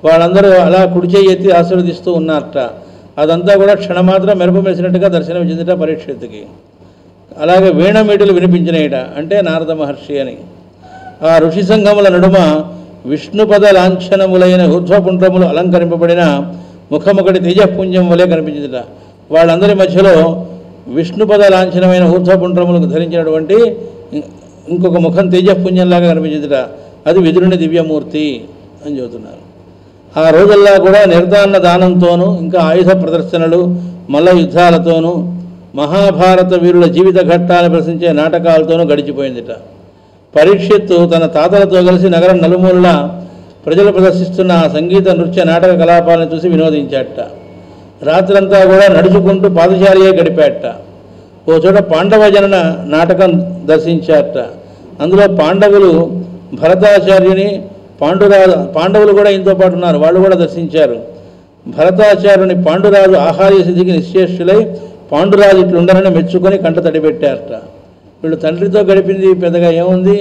Speaker 2: వాళ్ళందరూ అలా కుడి చేయి ఎత్తి ఆశీర్వదిస్తూ ఉన్నారట. అదంతా కూడా క్షణమాత్రం మెరుపు మెరిసినట్టుగా దర్శనం చెందిట పరీక్షిత్తుకి. అలాగే వీణమీటులు వినిపించినయట, అంటే నారద మహర్షి అని. ఆ ఋషి సంఘముల నడుమ విష్ణుపద లాంఛనములైన ఊర్ధ్వపుండ్రములు అలంకరింపబడిన ముఖముకటి తేజపుంజం వలె కనిపించిందిట. వాళ్ళందరి మధ్యలో విష్ణుపద లాంఛనమైన ఊర్ధ్వపుండ్రములకు ధరించినటువంటి ఇంకొక ముఖం తేజపుంజంలాగా కనిపించిందిట. అది విదురుని దివ్యమూర్తి అని చెబుతున్నారు. ఆ రోజుల్లో కూడా నిర్దాన్న దానంతోనూ ఇంకా ఆయుధ ప్రదర్శనలు మల్ల యుద్ధాలతోనూ మహాభారత వీరుల జీవిత ఘట్టాలను ప్రశ్నించే నాటకాలతోనూ గడిచిపోయిందిట. పరీక్షిత్తు తన తాతలతో కలిసి నగరం నలుమూలలా ప్రజలు ప్రదర్శిస్తున్న ఆ సంగీత నృత్య నాటక కలాపాలను చూసి వినోదించాట. రాత్రంతా కూడా నడుచుకుంటూ పాదచారియే గడిపాట. ఓ చోట పాండవ జనన నాటకం దర్శించాట. అందులో పాండవులు భరతాచార్యుని పాండవులు కూడా ఇంతో పాటు ఉన్నారు, వాళ్ళు కూడా దర్శించారు. భరతాచార్యుని పాండురాజు ఆహార్య సిద్ధికి నిశ్చేష్టులై పాండురాజు ఇట్లుండరని మెచ్చుకొని కంట తడిపెట్టారట. వీళ్ళు తండ్రితో గడిపింది పెద్దగా ఏముంది,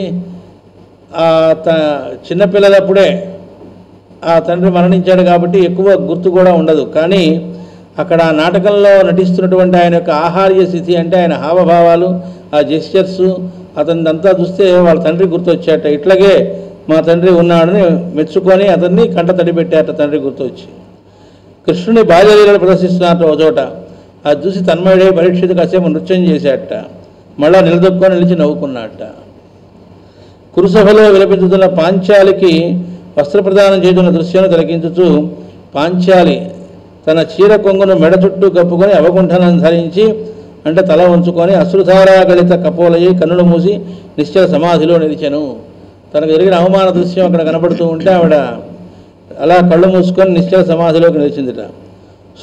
Speaker 2: చిన్నపిల్లలప్పుడే ఆ తండ్రి మరణించాడు కాబట్టి ఎక్కువ గుర్తు కూడా ఉండదు. కానీ అక్కడ ఆ నాటకంలో నటిస్తున్నటువంటి ఆయన యొక్క ఆహార్య స్థితి, అంటే ఆయన హావభావాలు, ఆ జెస్చర్సు, అతనిదంతా చూస్తే వాళ్ళ తండ్రి గుర్తొచ్చాట. ఇట్లాగే మా తండ్రి ఉన్నాడని మెచ్చుకొని అతన్ని కంట తడిపెట్టారట తండ్రి గుర్తొచ్చి. కృష్ణుని బాల్యలీలను ప్రదర్శిస్తున్నారట ఒక చోట. అది చూసి తన్మయుడే పరీక్షితు కాసేపు నృత్యం చేశాట. మళ్ళా నిలదొక్కొని నిలిచి నవ్వుకున్నట్ట. కురుసభలో విలపించుతున్న పాంచాలికి వస్త్రప్రదానం చేస్తున్న దృశ్యాన్ని తిలకించుతూ పాంచాలి తన చీర కొంగును మెడ చుట్టూ కప్పుకొని అవగుంఠనం ధరించి, అంటే తల ఉంచుకొని అశ్రుధారాగలిత కపోలయ్యి కన్నులు మూసి నిశ్చల సమాధిలో నిలిచెను. తనకు జరిగిన అవమాన దృశ్యం అక్కడ కనపడుతూ ఉంటే ఆవిడ అలా కళ్ళు మూసుకొని నిశ్చల సమాధిలోకి నిలిచిందిట.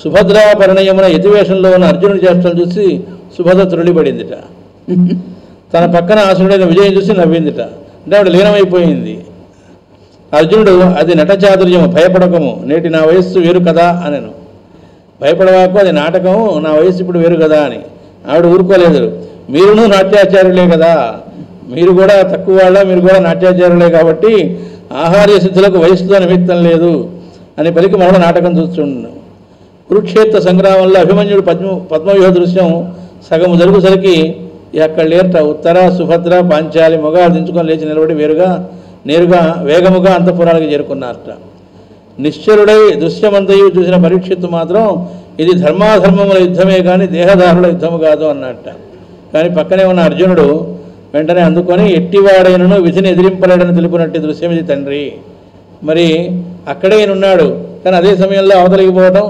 Speaker 2: సుభద్రా పరిణయమున యతివేషంలో ఉన్న అర్జునుడి చేష్టలు చూసి సుభద్ర త్రుళ్ళిపడిందిట. తన పక్కన ఆసురుడైన విజయం చూసి నవ్విందిట. అంటే ఆవిడ లీనమైపోయింది. అర్జునుడు అది నటచాతుర్యము, భయపడకము, నేటి నా వయస్సు వేరు కదా అనను. భయపడవాకు, అది నాటకము, నా వయస్సు ఇప్పుడు వేరు కదా అని. ఆవిడ ఊరుకోలేదు. మీరును నాట్యాచార్యులే కదా, మీరు కూడా తక్కువ వాళ్ళ, మీరు కూడా నాట్యాచార్యులే కాబట్టి ఆహార్య సిద్ధులకు వయస్సుతో నిమిత్తం లేదు అని పలికి మరణ నాటకం చూస్తున్నాను. కురుక్షేత్ర సంగ్రామంలో అభిమన్యుడు పద్మవ్యూహ దృశ్యం సగము జరుగుసరికి అక్కడ లేరట. ఉత్తర సుభద్ర పాంచాలి మొగాలు దించుకొని లేచి నిలబడి నేరుగా వేగముగా అంతఃపురానికి చేరుకున్నారట. నిశ్చలుడై దృశ్యమంతయు చూసిన పరీక్షిత్తు మాత్రం ఇది ధర్మాధర్మముల యుద్ధమే కానీ దేహదారుల యుద్ధము కాదు అన్నట్ట. కానీ పక్కనే ఉన్న అర్జునుడు వెంటనే అందుకొని ఎట్టివాడైనను విధిని ఎదిరింపలేడని తెలిపినట్టు దృశ్యం ఇది తండ్రి. మరి అక్కడే ఈయనున్నాడు, కానీ అదే సమయంలో అవతలికి పోవటం,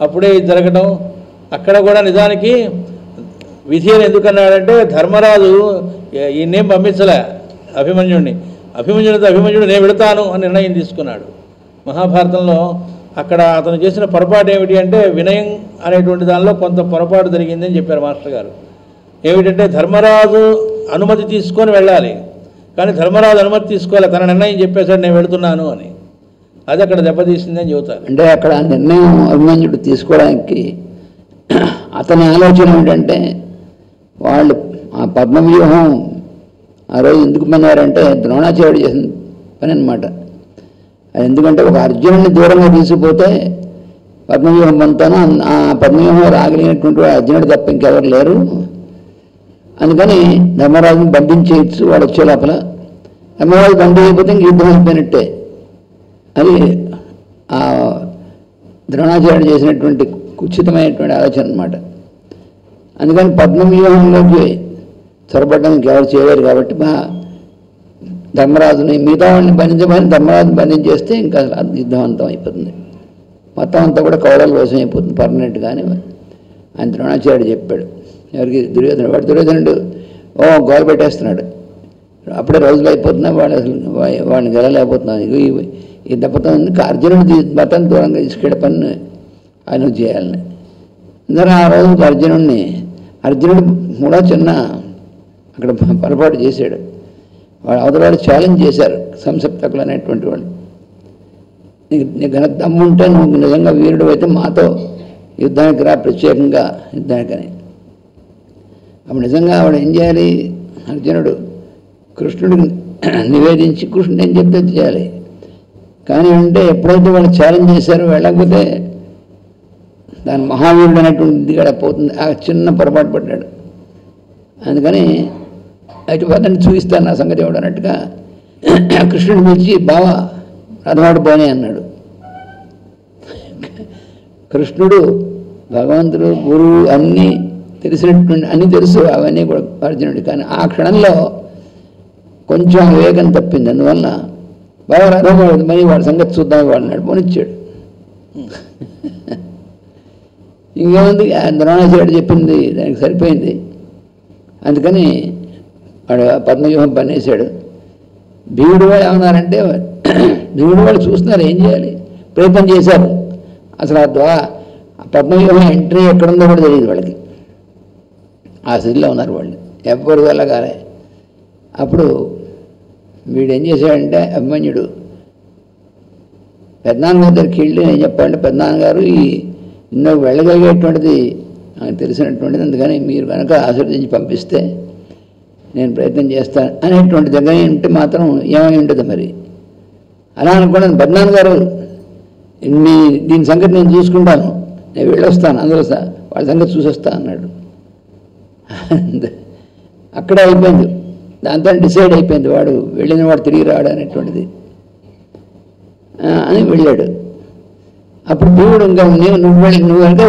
Speaker 2: అప్పుడే ఇది జరగటం. అక్కడ కూడా నిజానికి విధి అని ఎందుకన్నాడంటే ధర్మరాజు ఈయన్నేం పంపించలే అభిమన్యుడు నేను వెళతాను అని నిర్ణయం తీసుకున్నాడు. మహాభారతంలో అక్కడ అతను చేసిన పొరపాటు ఏమిటి అంటే వినయం అనేటువంటి దానిలో కొంత పొరపాటు జరిగిందని చెప్పారు మాస్టర్ గారు. ఏమిటంటే ధర్మరాజు అనుమతి తీసుకొని వెళ్ళాలి, కానీ ధర్మరాజు అనుమతి తీసుకోవాలి, తన నిర్ణయం చెప్పేశాడు నేను వెళుతున్నాను అని. అది అక్కడ దెబ్బతీసిందని చెబుతారు.
Speaker 1: అంటే అక్కడ నిర్ణయం అభిమన్యుడు తీసుకోవడానికి అతని ఆలోచన ఏమిటంటే వాళ్ళు ఆ పద్మవ్యూహం ఆ రోజు ఎందుకు పన్నారంటే ద్రోణాచార్యుడు చేసిన పని అనమాట. అది ఎందుకంటే ఒక అర్జునుడిని దూరంగా తీసుకుపోతే పద్మవ్యూహం పొందుతాను, ఆ పద్మవ్యూహంలో రాగలిగినటువంటి అర్జునుడు తప్ప ఇంకెవరు లేరు. అందుకని ధర్మరాజుని బంధించేయచ్చు వాడు వచ్చే లోపల. ధర్మరాజు బండి అయిపోతే ఇంక యుద్ధం అయిపోయినట్టే. అది ఆ ద్రోణాచార్యుడు చేసినటువంటి కుచితమైనటువంటి ఆలోచన అనమాట. అందుకని పద్మవ్యూహంలోకి చొరబడ్డానికి ఎవరు చేయలేరు కాబట్టి ధర్మరాజుని మిగతా వాడిని బంధించమని ధర్మరాజుని బంధించేస్తే ఇంకా యుద్ధం అంతం అయిపోతుంది. మొత్తం అంతా కూడా కౌరవుల కోసం అయిపోతుంది పర్మనెంట్గానే ఆయన ద్రోణాచార్యుడు చెప్పాడు. ఎవరికి? దుర్యోధనుడు గోల పెట్టేస్తున్నాడు. అప్పుడే రోజులు అయిపోతున్నా వాడు అసలు వాడిని గెలలేకపోతున్నాను. ఈ దెబ్బతో అర్జునుడి మతం దూరంగా తీసుకెళ్ళే పని ఆయన చేయాలని అందరూ ఆ రోజు అర్జునుడు కూడా చిన్న అక్కడ పొరపాటు చేశాడు. వాడు అవతల ఛాలెంజ్ చేశారు సంసప్తకులు అనేటువంటి వాళ్ళు. నీకు ఘన దమ్ముంటే నువ్వు నిజంగా వీరుడు అయితే మాతో యుద్ధానికి రా, ప్రత్యేకంగా యుద్ధానికని. అప్పుడు నిజంగా వాడు ఏం చేయాలి? అర్జునుడు కృష్ణుడికి నివేదించి కృష్ణుడు ఏం చెప్తే చేయాలి. కానీ అంటే ఎప్పుడైతే వాళ్ళు ఛాలెంజ్ చేశారో వెళ్ళకపోతే దాని మహావీరుడు అనేటువంటిది కూడా పోతుంది. ఆ చిన్న పొరపాటు పడ్డాడు. అందుకని అటు పదని చూపిస్తాను నా సంగతి ఎవడు అన్నట్టుగా కృష్ణుడు పిలిచి బావా రథవాడు పోనీ అన్నాడు. కృష్ణుడు భగవంతుడు గురువు అన్నీ తెలిసినటువంటి అన్నీ తెలుసు అవన్నీ కూడా అర్జునుడు. కానీ ఆ క్షణంలో కొంచెం వివేకం తప్పింది. అందువల్ల బాగా రథం వాడు మరి వాడి సంగతి చూద్దాం వాడు నడుపునిచ్చాడు. ఇంకేముంది ద్రోణాచార్యుడు చెప్పింది దానికి సరిపోయింది. అందుకని వాడు పద్మవ్యూహం పనిచేశాడు. భీముడు వాళ్ళు ఏమన్నారంటే భీముడు వాళ్ళు చూస్తున్నారు ఏం చేయాలి ప్రయత్నం చేశారు. అసలు ఆ పద్మవ్యూహం ఎంట్రీ ఎక్కడుందో కూడా తెలియదు వాళ్ళకి. ఆ స్థితిలో ఉన్నారు వాళ్ళు, ఎవ్వరు వల్ల కాలే. అప్పుడు వీడు ఏం చేశాడంటే అభిమన్యుడు పెద్దనాన్నగారి దగ్గరికి వెళ్ళి నేను చెప్పాలంటే పెద్దనాన్నగారు ఈ ఇందులో వెళ్ళగలిగేటువంటిది నాకు తెలిసినటువంటిది, అందుకని మీరు కనుక ఆశీర్వదించి పంపిస్తే నేను ప్రయత్నం చేస్తాను అనేటువంటి దగ్గర ఉంటే మాత్రం ఏమై ఉంటుంది మరి. అలా అనుకున్నాను పెద్దనాన్నగారు దీని సంగతి నేను చూసుకుంటాను, నేను వెళ్ళొస్తాను, అందులో వాళ్ళ సంగతి చూసొస్తా అన్నాడు. అక్కడే అయిపోయింది, దాంతో డిసైడ్ అయిపోయింది వాడు వెళ్ళిన వాడు తిరిగి రాడు అనేటువంటిది అని వెళ్ళాడు. అప్పుడు భీముడు ఇంకా నువ్వు కనుక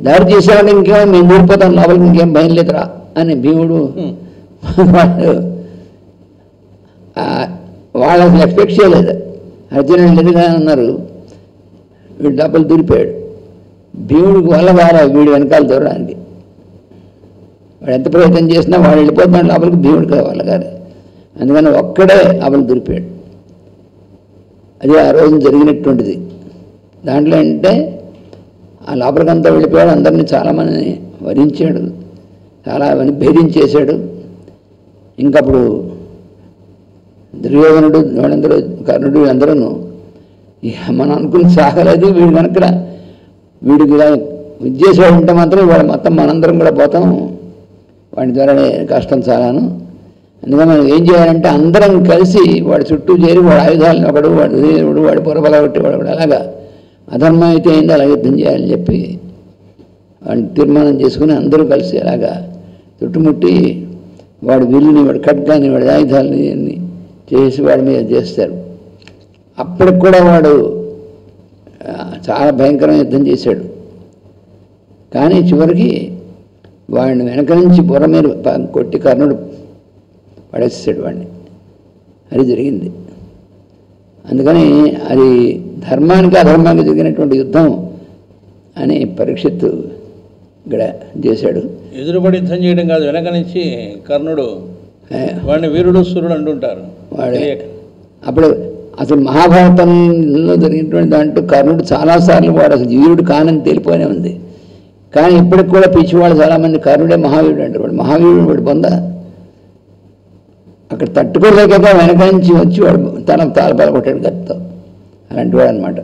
Speaker 1: దారి చేసావంటే ఇంకేమో మేము ఊరిపోతాం లోపలికి, ఇంకేం భయం లేదురా అని భీముడు వాళ్ళు అసలు ఎక్స్పెక్ట్ చేయలేదు. అర్జునుడు ఎదురుగా ఉన్నారు, వీడు లోపల దూరిపోయాడు. భీముడికి వల్ల కారా వీడు వెనకాల దూరడానికి. వాడు ఎంత ప్రయత్నం చేసినా వాడు వెళ్ళిపోతున్నాడు లోపలికి, భీముడికి వల్ల కాదు. అందుకని ఒక్కడే అవలు దూరిపోయాడు. అది ఆ రోజు జరిగినటువంటిది. దాంట్లో అంటే ఆ లోపలికంతా వెళ్ళిపోయాడు, అందరినీ చాలామందిని వరించాడు, చాలా భేదించేశాడు. ఇంకప్పుడు దుర్యోధనుడు వాళ్ళందరూ కర్ణుడు వీళ్ళందరూ మనం అనుకుని సాగలేదు. వీడు కనుక వీడికి ఇలా విద్యేశ్వరుడు ఉంటే మాత్రం వాడు మొత్తం మనందరం కూడా పోతాం, వాడి ద్వారానే కష్టం చాలాను. అందుకని మనం ఏం చేయాలంటే అందరం కలిసి వాడి చుట్టూ చేరి వాడి ఆయుధాలను ఒకడు వాడు దేవుడు వాడి పొరబల కొట్టి వాడు అలాగా అధర్మం అయితే అయింది అలా యుద్ధం చేయాలని చెప్పి వాడిని తీర్మానం చేసుకుని అందరూ కలిసి అలాగా చుట్టుముట్టి వాడి విల్లుని వాడి ఖడ్గాని వాడి ఆయుధాలని అన్ని చేసి వాడి మీద చేస్తారు. అప్పటికి కూడా వాడు చాలా భయంకరమైన యుద్ధం చేశాడు. కానీ చివరికి వాడిని వెనక నుంచి బుర్ర మీద కొట్టి కర్ణుడు పడేసాడు వాడిని. అది జరిగింది. అందుకని అది ధర్మానికి అధర్మానికి జరిగినటువంటి యుద్ధం అని పరీక్షిత్తు ఇక్కడ చేశాడు.
Speaker 2: ఎదురుబడి యుద్ధం చేయడం కాదు, వెనక నుంచి కర్ణుడు వాడిని వీరుడు సూర్యుడు అంటుంటారు. వాడే
Speaker 1: అప్పుడు అసలు మహాభారతంలో జరిగినటువంటి దాంట్లో కర్ణుడు చాలాసార్లు వాడు అసలు వీరుడు కానని తేలిపోయినే ఉంది. కానీ ఇప్పటికి కూడా పిచ్చివాళ్ళు చాలామంది కర్ణుడే మహావీరుడు అంటారు. వాడు మహావీరుడు వాడు పొందా అక్కడ తట్టుకోలేక వెనక నుంచి వచ్చి వాడు తాళపాల కొట్టాడు గత్తో, అలాంటి వాడు అనమాట.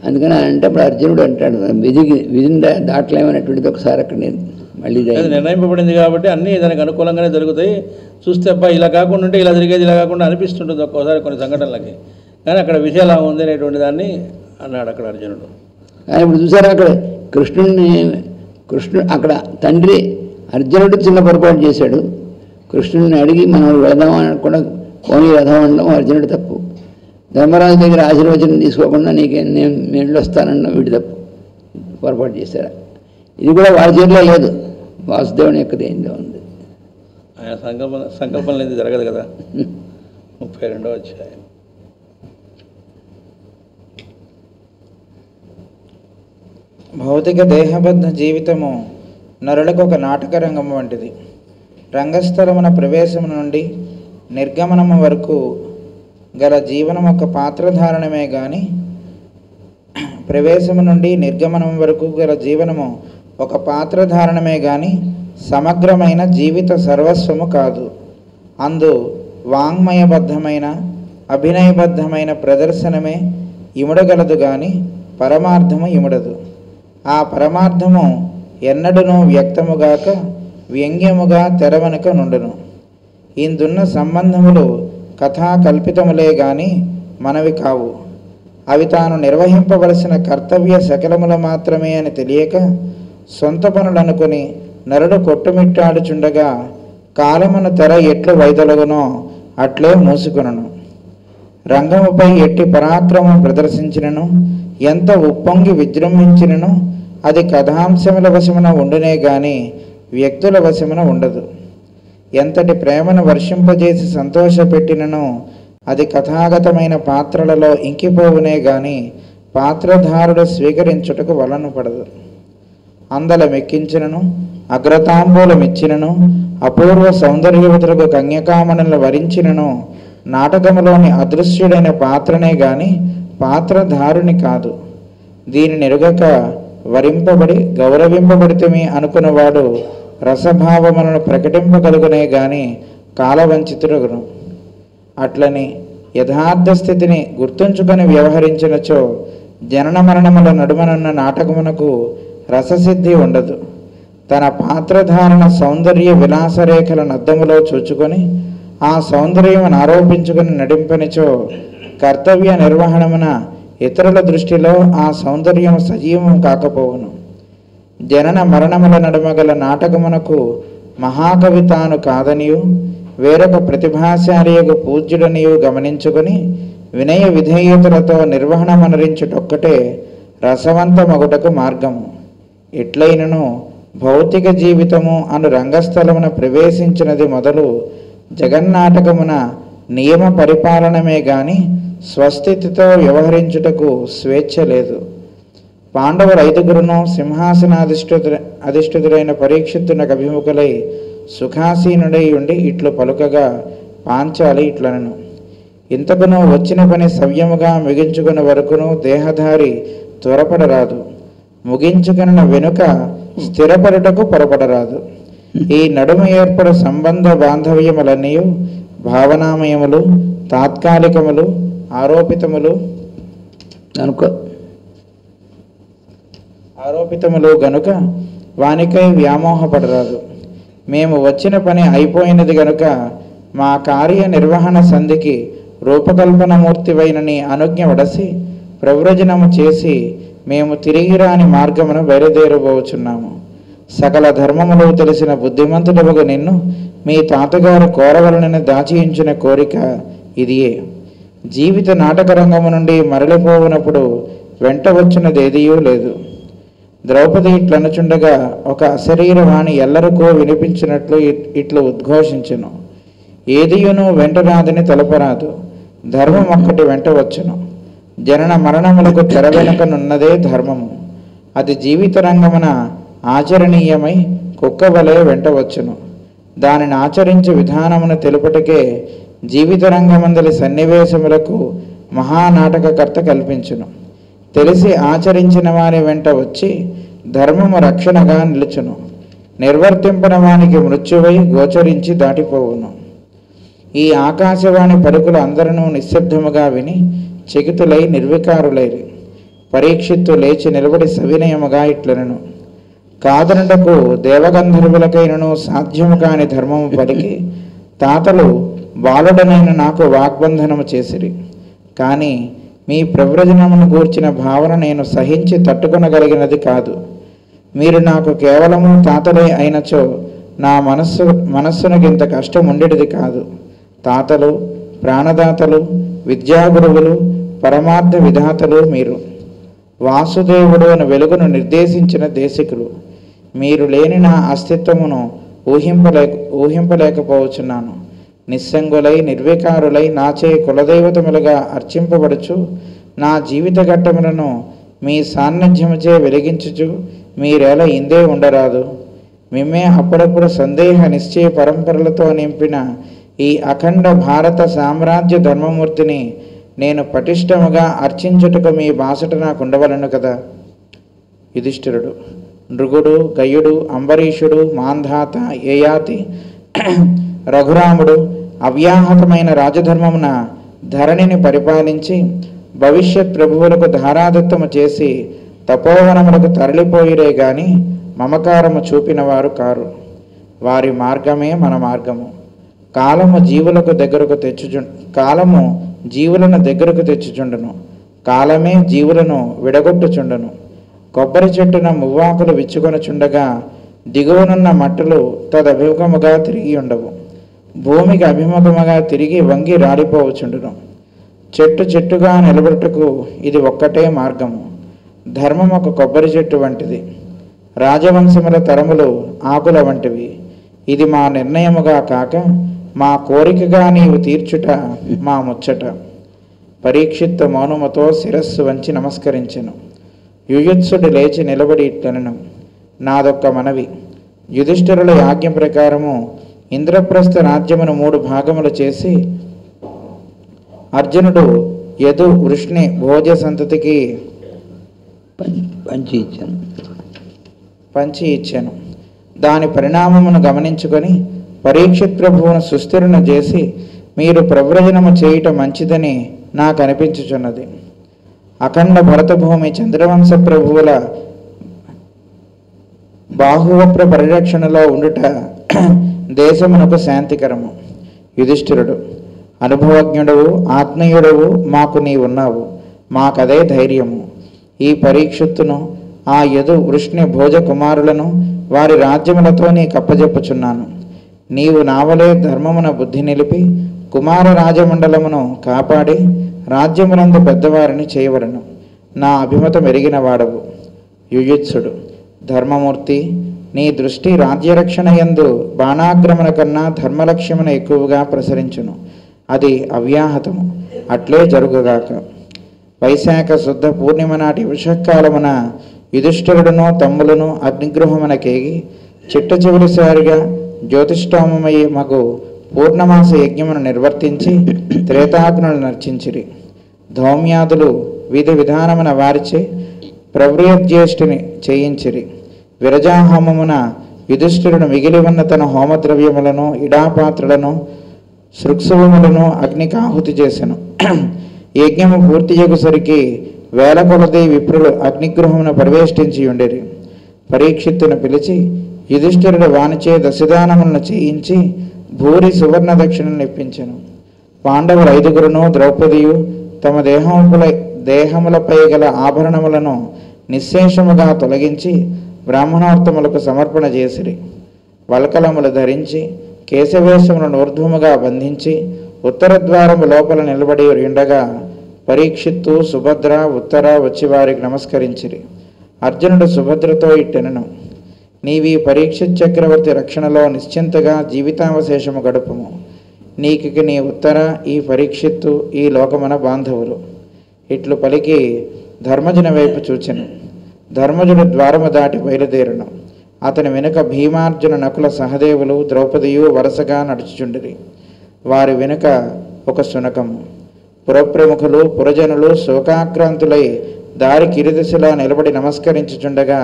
Speaker 1: అందుకని అంటే అప్పుడు అర్జునుడు అంటాడు విధిని దాటలేమనేటువంటిది ఒకసారి అక్కడ నేను మళ్ళీ
Speaker 2: నిర్ణయింపబడింది కాబట్టి అన్నీ దానికి అనుకూలంగానే జరుగుతాయి. చూస్తే అబ్బా ఇలా కాకుండా ఉంటే ఇలా జరిగేది, ఇలా కాకుండా అనిపిస్తుంటుంది ఒక్కోసారి కొన్ని సంఘటనలకి. కానీ అక్కడ విషయం అలా ఉంది అనేటువంటి దాన్ని అన్నాడు అక్కడ అర్జునుడు.
Speaker 1: కానీ ఇప్పుడు చూసారా అక్కడ కృష్ణుడు అక్కడ తండ్రి అర్జునుడు చిన్న పొరపాటు చేశాడు. కృష్ణుడిని అడిగి మనం వెళదాం అనకుండా పోనీ రథం అనడం అర్జునుడు తప్పు. ధర్మరాజు దగ్గర ఆశీర్వచనం తీసుకోకుండా నేను వెళ్ళొస్తానన్న వీడి తప్పు, పొరపాటు చేశారా. ఇది కూడా వాడి చేతిలో లేదు, వాసుదేవుని యొక్క దేనిలో ఉంది.
Speaker 2: ఆయన సంకల్పం లేదు జరగదు కదా. 32వ అధ్యాయం.
Speaker 3: భౌతిక దేహబద్ధ జీవితము నరులకు ఒక నాటక రంగం వంటిది. రంగస్థలమున ప్రవేశము నుండి నిర్గమనము వరకు గల జీవనం ఒక పాత్రధారణమే గాని ప్రవేశము నుండి నిర్గమనం వరకు గల జీవనము ఒక పాత్రధారణమే గాని సమగ్రమైన జీవిత సర్వస్వము కాదు. అందు వాంగ్మయబద్ధమైన అభినయబద్ధమైన ప్రదర్శనమే ఇముడగలదు గాని పరమార్థము ఇముడదు. ఆ పరమార్థము ఎన్నడూనూ వ్యక్తముగాక వ్యంగ్యముగా తెరవనుక నుండును. ఇందున్న సంబంధములు కథాకల్పితములే గాని మనవి కావు. అవి తాను నిర్వహింపవలసిన కర్తవ్య శకలముల మాత్రమే అని తెలియక సొంత పనులనుకొని నరుడు కొట్టుమిట్టాడుచుండగా కాలమును తెర ఎట్లు వైదొలగునో అట్లే మూసుకొనును. రంగముపై ఎట్టి పరాక్రమం ప్రదర్శించినను, ఎంత ఉప్పొంగి విజృంభించినను అది కథాంశముల వశమున ఉండునే గాని వ్యక్తుల వశమున ఉండదు. ఎంతటి ప్రేమను వర్షింపజేసి సంతోషపెట్టినను అది కథాగతమైన పాత్రలలో ఇంకిపోవునే గాని పాత్రధారుడు స్వీకరించుటకు వలను పడదు. అందల మెక్కించినను, అగ్రతాంబూలమిచ్చినను, అపూర్వ సౌందర్యవతులకు కన్యకామణులను వరించినను నాటకములోని అదృశ్యుడైన పాత్రనే గాని పాత్రధారుని కాదు. దీనిని ఎరుగక వరింపబడి గౌరవింపబడితమే అనుకున్నవాడు రసభావములను ప్రకటింపగలుగునే గాని కాలవంచితుడుగును. అట్లని యథార్థ స్థితిని గుర్తుంచుకొని వ్యవహరించినచో జనన మరణముల నడుమనున్న నాటకమునకు రససిద్ధి ఉండదు. తన పాత్రధారణ సౌందర్య విలాసరేఖలను అద్దములో చూచుకొని ఆ సౌందర్యమును ఆరోపించుకొని నడింపనిచో కర్తవ్య నిర్వహణమున ఇతరుల దృష్టిలో ఆ సౌందర్యము సజీవము కాకపోవును. జనన మరణముల నడుమగల నాటకమునకు మహాకవి తాను కాదనియు వేరొక ప్రతిభాశాలియకు పూజ్యుడనియు గమనించుకొని వినయ విధేయతలతో నిర్వహణమనరించుటొక్కటే రసవంతమగుటకు మార్గము. ఎట్లయినను భౌతిక జీవితము అను రంగస్థలమున ప్రవేశించినది మొదలు జగన్నాటకమున నియమ పరిపాలనమే గాని స్వస్థితితో వ్యవహరించుటకు స్వేచ్ఛ లేదు. పాండవులు 5గురును సింహాసనాధిష్ఠితుడైన పరీక్షిత్తునకు అభిముఖులై సుఖాసీనుడై ఉండి ఇట్లు పలుకగా పాంచాలి ఇట్లనను: ఇంతకును వచ్చిన పని సవ్యముగా ముగించుకున్న వరకును దేహధారి త్వరపడరాదు, ముగించుకున్న వెనుక స్థిరపరుటకు పొరపడరాదు. ఈ నడుమ ఏర్పడు సంబంధ బాంధవ్యములన్నీ భావనామయములు, తాత్కాలికములు, ఆరోపితములు గనుక వానికై వ్యామోహపడరాదు. మేము వచ్చిన పని అయిపోయినది గనుక మా కార్య నిర్వహణ సంధికి రూపకల్పనమూర్తివైన నీ అనుజ్ఞ వడసి ప్రవ్రజనము చేసి మేము తిరిగి రాని మార్గమును బయలుదేరబోచున్నాము. సకల ధర్మములు తెలిసిన బుద్ధిమంతుడవగు నిన్ను మీ తాతగారు కోరవలనని దాచియించిన కోరిక ఇదియే. జీవిత నాటక రంగము నుండి మరలిపోవునప్పుడు వెంట వచ్చినదేదియూ లేదు. ద్రౌపది ఇట్లనుచుండగా ఒక అశరీరవాణి ఎల్లరికో వినిపించినట్లు ఇట్లు ఉద్ఘోషించెను: ఏదియును వెంటరాదని తెలపరాదు, ధర్మం ఒక్కటి వెంట వచ్చును. జనన మరణములకు తెర వెనుకనున్నదే ధర్మము. అది జీవిత రంగమున ఆచరణీయమై కుక్కవలే వెంట వచ్చును. దానిని ఆచరించే విధానమును తెలుపుటకే జీవిత రంగమందలి సన్నివేశములకు మహానాటకకర్త కల్పించును. తెలిసి ఆచరించిన వారి వెంట వచ్చి ధర్మము రక్షణగా నిలుచును. నిర్వర్తింపన వానికి మృత్యువై గోచరించి దాటిపోవును. ఈ ఆకాశవాణి పలుకులు అందరూ నిశ్శబ్దముగా విని చకితులై నిర్వికారులైరి. పరీక్షిత్తు లేచి నిలబడి సవినయముగా ఇట్లనెను: కాదనుటకు దేవగంధర్వులకైనను సాధ్యము కాని ధర్మము పలికి తాతలు బాలుడనైన నాకు వాగ్బంధనము చేసిరి. కానీ మీ ప్రవ్రజనమును గూర్చిన భావన నేను సహించి తట్టుకొనగలిగినది కాదు. మీరు నాకు కేవలము తాతలే అయినచో నా మనస్సునకింత కష్టం ఉండేది కాదు. తాతలు, ప్రాణదాతలు, విద్యాగురువులు, పరమార్థ విధాతలు మీరు. వాసుదేవుడు అని వెలుగును నిర్దేశించిన దేశికులు. మీరు లేని నా అస్తిత్వమును ఊహింపలేకపోవచ్చున్నాను. నిస్సంగులై నిర్వికారులై నాచే కులదైవతములుగా అర్చింపబడుచు నా జీవిత ఘట్టములను మీ సాన్నిధ్యముచే వెలిగించుచు మీరెలా ఇందే ఉండరాదు. మిమ్మే అప్పుడప్పుడు సందేహ నిశ్చయ పరంపరలతో నింపిన ఈ అఖండ భారత సామ్రాజ్య ధర్మమూర్తిని నేను పటిష్టముగా అర్చించుటకు మీ బాసట నాకు ఉండవలను కదా. యుధిష్ఠిరుడు: నృగుడు, గయుడు, అంబరీషుడు, మాంధాత, యయాతి, రఘురాముడు అవ్యాహతమైన రాజధర్మమున ధరణిని పరిపాలించి భవిష్యత్ ప్రభువులకు ధారాదత్తము చేసి తపోవనములకు తరలిపోయిరే గాని మమకారము చూపినవారు కారు. వారి మార్గమే మన మార్గము. కాలము జీవులను దగ్గరకు తెచ్చుచుండును. కాలమే జీవులను విడగొట్టుచుండును. కొబ్బరి చెట్టున మువ్వాకులు విచ్చుకొనుచుండగా దిగువనున్న మట్టలు తదభిముఖముగా తిరిగి ఉండవు. భూమికి అభిముఖముగా తిరిగి వంగి రాలిపోవచుండును. చెట్టుగా నిలబడుటకు ఇది ఒక్కటే మార్గము. ధర్మం ఒక కొబ్బరి చెట్టు వంటిది. రాజవంశముల తరములు ఆకుల వంటివి. ఇది మా నిర్ణయముగా కాక మా కోరికగా నీవు తీర్చుట మా ముచ్చట. పరీక్షిత్ మౌనముతో శిరస్సు వంచి నమస్కరించెను. యుయుత్సుడు లేచి నిలబడి ఇట్లనెను: నాదొక్క మనవి. యుధిష్ఠిరుల ఆజ్ఞ ప్రకారము ఇంద్రప్రస్థ రాజ్యమును 3 భాగములు చేసి అర్జునుడు యదు వృష్ణి భోజ సంతతికి పంచి ఇచ్చాను. దాని పరిణామమును గమనించుకొని పరీక్షిత్ ప్రభువును సుస్థిరను చేసి మీరు ప్రవ్రజనము చేయుట మంచిదని నాకు అనిపించుచున్నది. అఖండ భరతభూమి చంద్రవంశ ప్రభువుల బాహువప్ర పరిరక్షణలో ఉండుట దేశమునకు శాంతికరము. యుధిష్ఠిరుడు: అనుభవజ్ఞుడవు, ఆత్మీయుడవు మాకు నీవున్నావు. మాకదే ధైర్యము. ఈ పరీక్షిత్తును, ఆ యదు వృష్ణి భోజ కుమారులను వారి రాజ్యములతో నీకప్పజెప్పుచున్నాను. నీవు నావలే ధర్మమున బుద్ధి నిలిపి కుమార రాజమండలమును కాపాడి రాజ్యమునందు పెద్దవారిని చేయవలను. నా అభిమతం ఎరిగిన వాడవు. యుయుత్సుడు: ధర్మమూర్తి, నీ దృష్టి రాజ్యరక్షణ యందు బాణాగ్రమణ కన్నా ధర్మలక్ష్యమును ఎక్కువగా ప్రసరించును. అది అవ్యాహతము. అట్లే జరుగుగాక. వైశాఖ శుద్ధ పూర్ణిమ నాటి విషకాలమున యుధిష్ఠిరుడును తమ్ములను అగ్నిగృహమునకేగి చిట్ట చివరిసారిగా జ్యోతిష్ఠోమమయ్యే మగు పూర్ణమాస యజ్ఞమును నిర్వర్తించి త్రేతాగ్నులు నర్చించిరి. ధౌమ్యాదులు విధి విధానమున వారిచే ప్రవృజ్యేష్ఠిని చేయించిరి. విరజాహోమమున యుధిష్ఠిరుడు మిగిలి ఉన్న తన హోమద్రవ్యములను, ఇడాపాత్రలను, శృక్సువములను అగ్నికాహుతి చేసెను. యజ్ఞము పూర్తియగుసరికి వేల కొలది విప్రులు అగ్నిగృహమును ప్రవేశించి ఉండేరి. పరీక్షిత్తును పిలిచి యుధిష్ఠిరుడు వానిచే దశదానములను చేయించి భూరి సువర్ణ దక్షిణను ఇప్పించెను. పాండవులు 5గురును ద్రౌపదియు తమ దేహములపై గల ఆభరణములను నిశ్శేషముగా తొలగించి బ్రాహ్మణోత్తములకు సమర్పణ చేసిరి. వల్కలములు ధరించి కేశవేశములను ఊర్ధ్వముగా బంధించి ఉత్తర ద్వారము లోపల నిలబడి ఉండగా పరీక్షిత్తు, సుభద్ర ఉత్తర వచ్చి వారికి నమస్కరించిరి. అర్జునుడు సుభద్రతో ఇట్టెనెను: నీవీ పరీక్షిత్ చక్రవర్తి రక్షణలో నిశ్చింతగా జీవితావశేషము గడుపుము. నీకు నీ ఉత్తర, ఈ పరీక్షిత్తు ఈ లోకమున బాంధవులు. ఇట్లు పలికి ధర్మజుని వైపు చూచెను. ధర్మజుడు ద్వారము దాటి బయలుదేరును. అతని వెనుక భీమార్జున, నకుల, సహదేవులు, ద్రౌపదియు వరుసగా నడుచుచుండిరి. వారి వెనుక ఒక శునకము. పురప్రముఖులు, పురజనులు శోకాక్రాంతులై దారి కిరిదిశలా నిలబడి నమస్కరించుచుండగా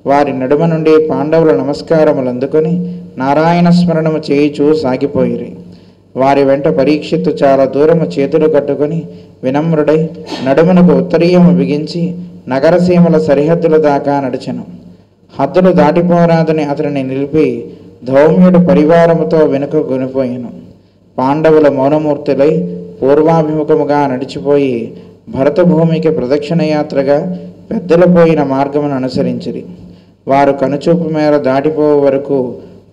Speaker 3: వారి నడుమ నుండి పాండవుల నమస్కారములు అందుకొని నారాయణ స్మరణము చేయుచూ సాగిపోయిరి. వారి వెంట పరీక్షిత్తు చాలా దూరము చేతులు కట్టుకొని వినమ్రుడై నడుమునకు ఉత్తరీయము బిగించి నగరసీమల సరిహద్దుల దాకా నడిచెను. హద్దులు దాటిపోరాదని అతనిని నిలిపి ధౌమ్యుడు పరివారముతో వెనుక కొనిపోయాను. పాండవుల మౌనమూర్తులై పూర్వాభిముఖముగా నడిచిపోయి భరతభూమికి ప్రదక్షిణయాత్రగా పెద్దలు పోయిన మార్గమును అనుసరించిరి. వారు కనుచూపు మేర దాటిపో వరకు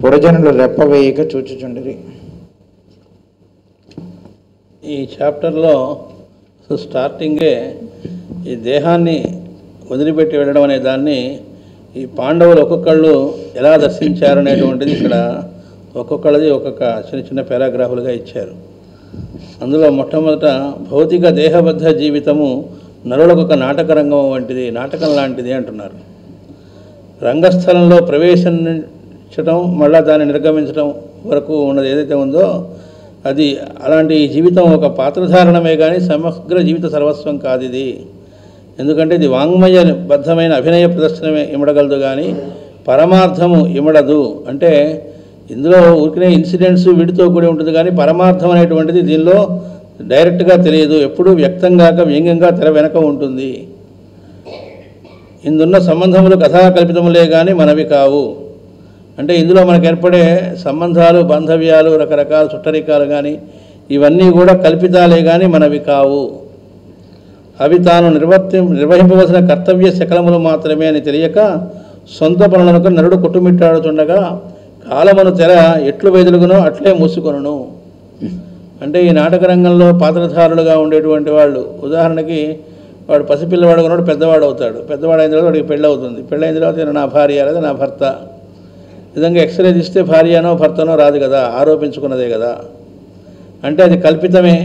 Speaker 3: పురజనులు రెప్పవేయక చూచుచుండిరి.
Speaker 2: ఈ చాప్టర్లో స్టార్టింగే ఈ దేహాన్ని వదిలిపెట్టి వెళ్ళడం అనే దాన్ని ఈ పాండవులు ఒక్కొక్కళ్ళు ఎలా దర్శించారనేటువంటిది ఇక్కడ ఒక్కొక్కళ్ళది ఒక్కొక్క చిన్న చిన్న పారాగ్రాఫులుగా ఇచ్చారు. అందులో మొట్టమొదట భౌతిక దేహబద్ధ జీవితము నరులకు ఒక నాటక రంగం వంటిది, నాటకం లాంటిది అంటున్నారు. రంగస్థలంలో ప్రవేశించడం మళ్ళా దాన్ని నిర్గమించడం వరకు ఉన్నది ఏదైతే ఉందో అది అలాంటి జీవితం ఒక పాత్రధారణమే కానీ సమగ్ర జీవిత సర్వస్వం కాదు ఇది. ఎందుకంటే ఇది వాంగ్మయ బద్ధమైన అభినయ ప్రదర్శనమే ఇమడగలదు కానీ పరమార్థము ఇమడదు. అంటే ఇందులో ఊరికనే ఇన్సిడెంట్స్ వీటితో కూడి ఉంటుంది కానీ పరమార్థం అనేటువంటిది దీనిలో డైరెక్ట్గా తెలియదు. ఎప్పుడూ వ్యక్తం కాక వ్యంగ్యంగా తెర వెనక ఉంటుంది. ఇందున్న సంబంధములు కథాకల్పితములే కానీ మనవి కావు. అంటే ఇందులో మనకు ఏర్పడే సంబంధాలు, బాంధవ్యాలు, రకరకాల చుట్టరికాలు కానీ ఇవన్నీ కూడా కల్పితాలే కానీ మనవి కావు. అవి తాను నిర్వహింపవలసిన కర్తవ్య శకలములు మాత్రమే అని తెలియక సొంత పనులకు నరుడు కొట్టుమిట్టాడుతుండగా కాలమును తెర ఎట్లు వెదులుగునో అట్లే మూసుకొనును. అంటే ఈ నాటక రంగంలో పాత్రధారులుగా ఉండేటువంటి వాళ్ళు, ఉదాహరణకి వాడు పసిపిల్లవాడు ఉన్నాడు, పెద్దవాడు అవుతాడు. పెద్దవాడు అయిన తర్వాత వాడికి పెళ్ళి అవుతుంది. పెళ్ళైన తర్వాత నా భార్య లేదా నా భర్త, నిజంగా ఎక్స్రే తీస్తే భార్యనో భర్తనో రాదు కదా, ఆరోపించుకున్నదే కదా. అంటే అది కల్పితమే,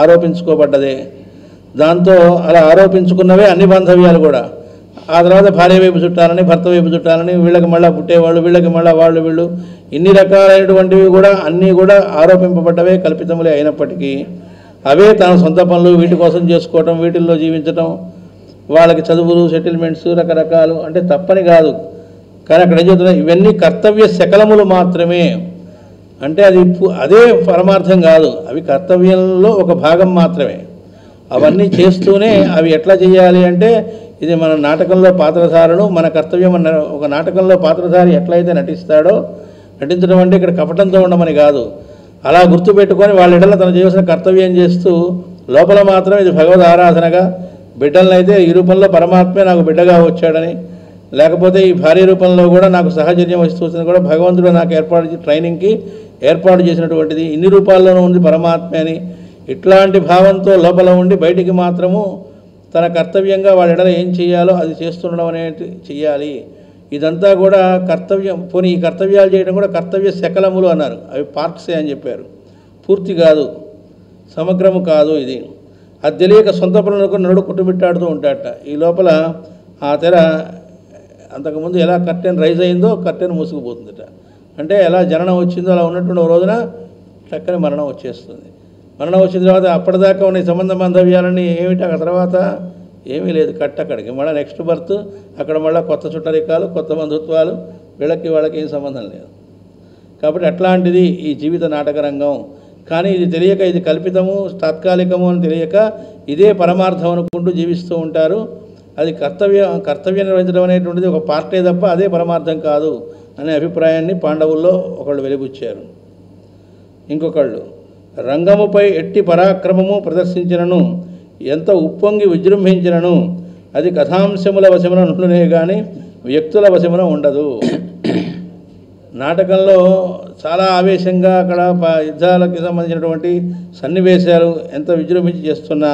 Speaker 2: ఆరోపించుకోబడ్డదే. దాంతో అలా ఆరోపించుకున్నవే అన్ని బాంధవ్యాలు కూడా. ఆ తర్వాత భార్య వైపు చుట్టాలని, భర్త వైపు చుట్టాలని, వీళ్ళకి మళ్ళీ పుట్టేవాళ్ళు, వీళ్ళకి మళ్ళీ వాళ్ళు, వీళ్ళు, ఇన్ని రకాలైనటువంటివి కూడా అన్నీ కూడా ఆరోపింపబడ్డవే, కల్పితములే అయినప్పటికీ అవే తన సొంత పనులు వీటి కోసం చేసుకోవటం, వీటిల్లో జీవించటం, వాళ్ళకి చదువులు, సెటిల్మెంట్స్ రకరకాలు, అంటే తప్పని కాదు. కానీ అక్కడ ఏం చెప్తున్నా, ఇవన్నీ కర్తవ్య శకలములు మాత్రమే. అంటే అదే పరమార్థం కాదు, అవి కర్తవ్యంలో ఒక భాగం మాత్రమే. అవన్నీ చేస్తూనే అవి ఎట్లా చేయాలి అంటే, ఇది మన నాటకంలో పాత్రధారులు, మన కర్తవ్యం. ఒక నాటకంలో పాత్రధారి ఎట్లయితే నటిస్తాడో, నటించడం అంటే ఇక్కడ కపటంతో ఉండమని కాదు, అలా గుర్తుపెట్టుకొని వాళ్ళ ఎడల తను చేయాల్సిన కర్తవ్యం చేస్తూ లోపల మాత్రం ఇది భగవద్ ఆరాధనగా, బిడ్డలనైతే ఈ రూపంలో పరమాత్మే నాకు బిడ్డగా వచ్చాడని, లేకపోతే ఈ భార్య రూపంలో కూడా నాకు సహచర్యం వస్తుంది కూడా భగవంతుడు నాకు ట్రైనింగ్కి ఏర్పాటు చేసినటువంటిది, ఇన్ని రూపాల్లోనూ ఉంది పరమాత్మే అని ఇట్లాంటి భావంతో లోపల ఉండి బయటికి మాత్రము తన కర్తవ్యంగా వాళ్ళ ఎడల ఏం చేయాలో అది చేస్తుండడం అనేది చెయ్యాలి. ఇదంతా కూడా కర్తవ్యం. పోనీ ఈ కర్తవ్యాలు చేయడం కూడా కర్తవ్య శకలములు అన్నారు, అవి పార్ట్సే అని చెప్పారు. పూర్తి కాదు, సమగ్రము కాదు ఇది. అది తెలియక సొంత పనులకు నరుడు కుట్టుమిట్టాడుతూ ఉంటాడట. ఈ లోపల ఆ తెర అంతకుముందు ఎలా కర్టెన్ రైజ్ అయిందో కర్టెన్ మూసుకుపోతుందట. అంటే ఎలా జననం వచ్చిందో అలా ఉన్నటువంటి రోజున చక్కని మరణం వచ్చేస్తుంది. మరణం వచ్చిన తర్వాత అప్పటిదాకా ఉన్న సంబంధ బాంధవ్యాలన్నీ ఏమిటి, ఆ తర్వాత ఏమీ లేదు, అక్కడికి మళ్ళీ నెక్స్ట్ బర్త్, అక్కడ మళ్ళీ కొత్త చుట్టరికాలు, కొత్త బంధుత్వాలు, వీళ్ళకి వాళ్ళకి ఏం సంబంధం లేదు. కాబట్టి అట్లాంటిది ఈ జీవిత నాటక రంగం. కానీ ఇది తెలియక, ఇది కల్పితము, తాత్కాలికము అని తెలియక ఇదే పరమార్థం అనుకుంటూ జీవిస్తూ ఉంటారు. అది కర్తవ్యం నిర్వహించడం అనేటువంటిది ఒక పార్టే తప్ప అదే పరమార్థం కాదు అనే అభిప్రాయాన్ని పాండవుల్లో ఒకళ్ళు వెలిబుచ్చారు. ఇంకొకళ్ళు రంగముపై ఎట్టి పరాక్రమము ప్రదర్శించినను, ఎంత ఉప్పొంగి విజృంభించినను అది కథాంశముల వశమున ఉండునే కానీ వ్యక్తుల వశమున ఉండదు. నాటకంలో చాలా ఆవేశంగా అక్కడ యుద్ధాలకు సంబంధించినటువంటి సన్నివేశాలు ఎంత విజృంభించి చేస్తున్నా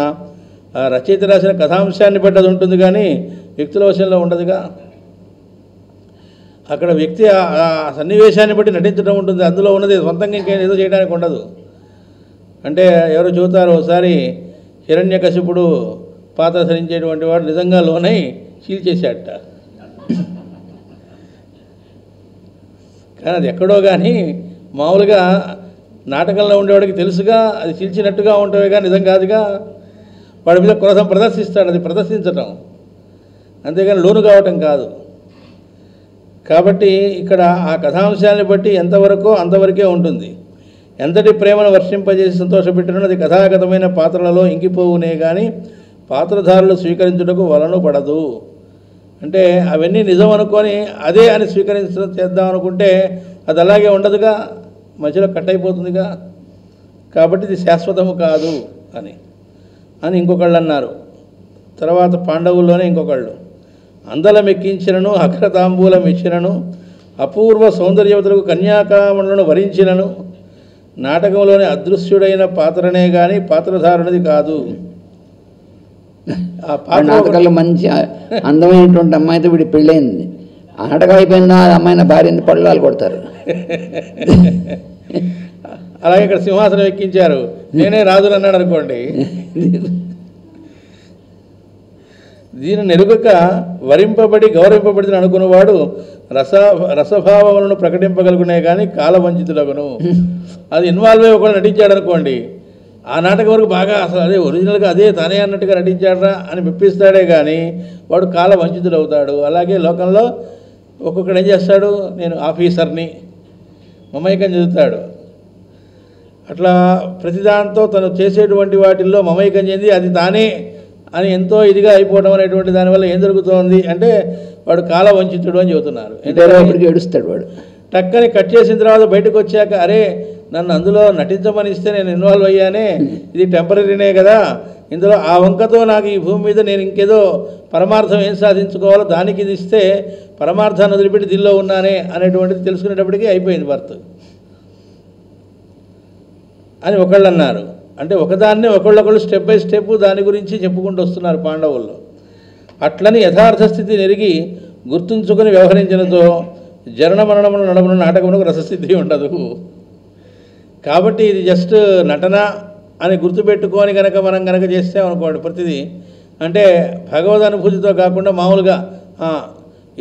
Speaker 2: రచయిత రాసిన కథాంశాన్ని బట్టి అది ఉంటుంది కానీ వ్యక్తుల వశంలో ఉండదుగా. అక్కడ వ్యక్తి ఆ సన్నివేశాన్ని బట్టి నటించడం ఉంటుంది, అందులో ఉన్నది సొంతంగా ఇంకేం ఏదో చేయడానికి ఉండదు. అంటే ఎవరు చూతారు, ఒకసారి హిరణ్యకశిపుడు పాత్ర ధరించేటువంటి వాడు నిజంగా లోనై చీల్చేశాడట. కానీ అది ఎక్కడో కానీ మామూలుగా నాటకంలో ఉండేవాడికి తెలుసుగా, అది చీల్చినట్టుగా ఉంటవే కానీ నిజం కాదుగా. వాడి మీద క్రోధం ప్రదర్శిస్తాడు, అది ప్రదర్శించటం, అంతేగాని లోను కావటం కాదు. కాబట్టి ఇక్కడ ఆ కథాంశాన్ని బట్టి ఎంతవరకో అంతవరకే ఉంటుంది. ఎంతటి ప్రేమను వర్షింపజేసి సంతోషపెట్టినది అది కథాగతమైన పాత్రలలో ఇంకిపోవునే కానీ పాత్రధారులు స్వీకరించుటకు వలను పడదు. అంటే అవన్నీ నిజం అనుకొని అదే అని చేద్దాం అనుకుంటే అది అలాగే ఉండదుగా, మధ్యలో కట్ అయిపోతుందిగా. కాబట్టి ఇది శాశ్వతము కాదు అని ఇంకొకళ్ళు అన్నారు. తర్వాత పాండవుల్లోనే ఇంకొకళ్ళు అందలం ఎక్కించినను, అగ్రతాంబూలం ఇచ్చినను, అపూర్వ సౌందర్యవతులకు కన్యాకామణులను వరించినను నాటకంలోని అదృశ్యుడైన పాత్రనే కానీ పాత్రధారునిది కాదు.
Speaker 1: ఆ నాటకాల్లో మంచి అందమైనటువంటి అమ్మాయితో వీడి పెళ్ళైంది, ఆ నాటకం అయిపోయిందా ఆ అమ్మాయిని భార్యని పళ్ళాలు కొడతారు.
Speaker 2: అలాగే ఇక్కడ సింహాసనం ఎక్కించారు, నేనే రాజులు అన్నాడు అనుకోండి, దీని నెరుగక వరింపబడి గౌరవింపబడిన అనుకున్నవాడు రసభావములను ప్రకటింపగలుగునే కానీ కాలవంచితులగును. అది ఇన్వాల్వ్ అయ్యి ఒకళ్ళు నటించాడు అనుకోండి, ఆ నాటకం వరకు బాగా అసలు అదే ఒరిజినల్గా అదే తానే అన్నట్టుగా నటించాడరా అని మెప్పిస్తాడే కానీ వాడు కాలవంచితుడు అవుతాడు. అలాగే లోకంలో ఒక్కొక్కడు ఏం చేస్తాడు, నేను ఆఫీసర్ని మమైకం చెందుతాడు. అట్లా ప్రతిదాంతో తను చేసేటువంటి వాటిల్లో మమైకం చెంది అది తానే అని ఎంతో ఇదిగా అయిపోవడం అనేటువంటి దానివల్ల ఏం జరుగుతోంది అంటే వాడు కాలవంచితుడు అని చెబుతున్నారు.
Speaker 1: ఏడుస్తాడు వాడు.
Speaker 2: టక్కని కట్ చేసిన తర్వాత బయటకు వచ్చాక అరే నన్ను అందులో నటించమని ఇస్తే నేను ఇన్వాల్వ్ అయ్యానే, ఇది టెంపరీనే కదా, ఇందులో ఆ వంకతో నాకు ఈ భూమి మీద నేను ఇంకేదో పరమార్థం ఏం సాధించుకోవాలో దానికి ఇది ఇస్తే పరమార్థాన్ని వదిలిపెట్టి దీనిలో ఉన్నానే అనేటువంటిది తెలుసుకునేటప్పటికీ అయిపోయింది బర్త్ అని ఒకళ్ళు అన్నారు. అంటే ఒకదాన్ని ఒకళ్ళొకళ్ళు స్టెప్ బై స్టెప్ దాని గురించి చెప్పుకుంటూ వస్తున్నారు పాండవుల్లో. అట్లని యథార్థ స్థితి నెరిగి గుర్తుంచుకొని వ్యవహరించినతో జరణ మరణమును నడమును నాటకమునకు రసస్థితి ఉండదు. కాబట్టి ఇది జస్ట్ నటన అని గుర్తుపెట్టుకొని కనుక మనం కనుక చేస్తామనుకోండి ప్రతిదీ, అంటే భగవద్ అనుభూతితో కాకుండా మామూలుగా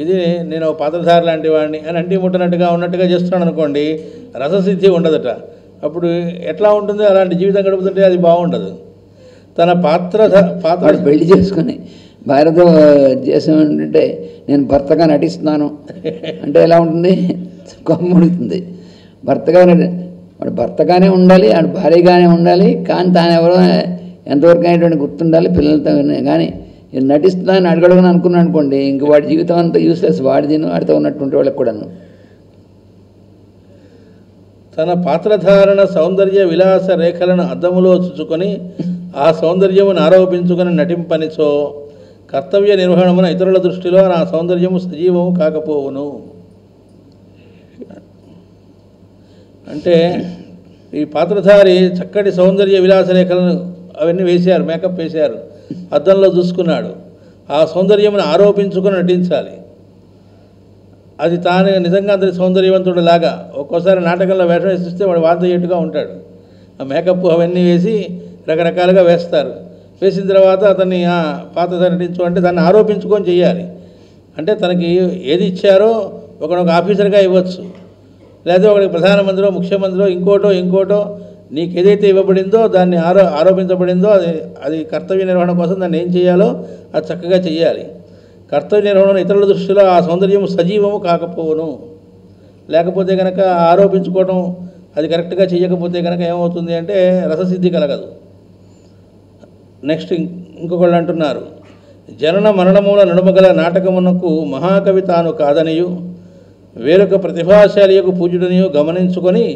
Speaker 2: ఇది నేను పాత్రధారి లాంటి వాడిని అని అంటి ముట్టనట్టుగా ఉన్నట్టుగా చేస్తున్నాను అనుకోండి, రససిద్ధి ఉండదట. అప్పుడు ఎట్లా ఉంటుంది, అలాంటి జీవితం గడుపుతుంటే అది బాగుండదు. తన పాత్ర
Speaker 1: పెళ్లి చేసుకొని భార్యతో చేసామంటే నేను భర్తగా నటిస్తున్నాను అంటే ఎలా ఉంటుంది, కొమ్ముడుతుంది. వాడు భర్తగానే ఉండాలి, వాడు భార్యగానే ఉండాలి, కానీ తాను ఎవరో ఎంతవరకు అయినటువంటి గుర్తుండాలి పిల్లలతో. కానీ నటిస్తున్నాను అడగడని అనుకున్నాను అనుకోండి, ఇంక వాడి జీవితం అంతా యూస్లెస్, వాడితో ఉన్నటువంటి వాళ్ళకి కూడాను.
Speaker 2: తన పాత్రధారణ సౌందర్య విలాస రేఖలను అద్దములో చూచుకొని ఆ సౌందర్యమును ఆరోపించుకొని నటింపనిచో కర్తవ్య నిర్వహణమున ఇతరుల దృష్టిలో నా సౌందర్యము సజీవము కాకపోవును. అంటే ఈ పాత్రధారి చక్కటి సౌందర్య విలాస రేఖలను అవన్నీ వేశారు, మేకప్ వేశారు, అద్దంలో చూసుకున్నాడు, ఆ సౌందర్యమును ఆరోపించుకొని నటించాలి. అది తాను నిజంగా అందరి సౌందర్యవంతుడు లాగా. ఒక్కోసారి నాటకంలో వేషం వేసిస్తే వాడు వాంతయ్యేట్టుగా ఉంటాడు. ఆ మేకప్ అవన్నీ వేసి రకరకాలుగా వేస్తారు. వేసిన తర్వాత అతన్ని పాత్రధారి నటించు అంటే దాన్ని ఆరోపించుకొని చేయాలి. అంటే తనకి ఏది ఇచ్చారో ఒకనొక ఆఫీసర్గా ఇవ్వచ్చు, లేదా ఒకరికి ప్రధానమంత్రిలో ముఖ్యమంత్రిలో ఇంకోటో నీకు ఏదైతే ఇవ్వబడిందో దాన్ని ఆరోపించబడిందో అది కర్తవ్య నిర్వహణ కోసం దాన్ని ఏం చేయాలో అది చక్కగా చేయాలి. కర్తవ్య నిర్వహణ ఇతరుల దృష్టిలో ఆ సౌందర్యము సజీవము కాకపోవును. లేకపోతే కనుక ఆరోపించుకోవడం అది కరెక్ట్గా చేయకపోతే కనుక ఏమవుతుంది అంటే రససిద్ధి కలగదు. నెక్స్ట్ ఇంకొకళ్ళు అంటున్నారు, జనన మరణముల నడుమగల నాటకమునకు మహాకవి తాను కాదనియు వేరొక ప్రతిభాశాలియకు పూజుడనియు గమనించుకొని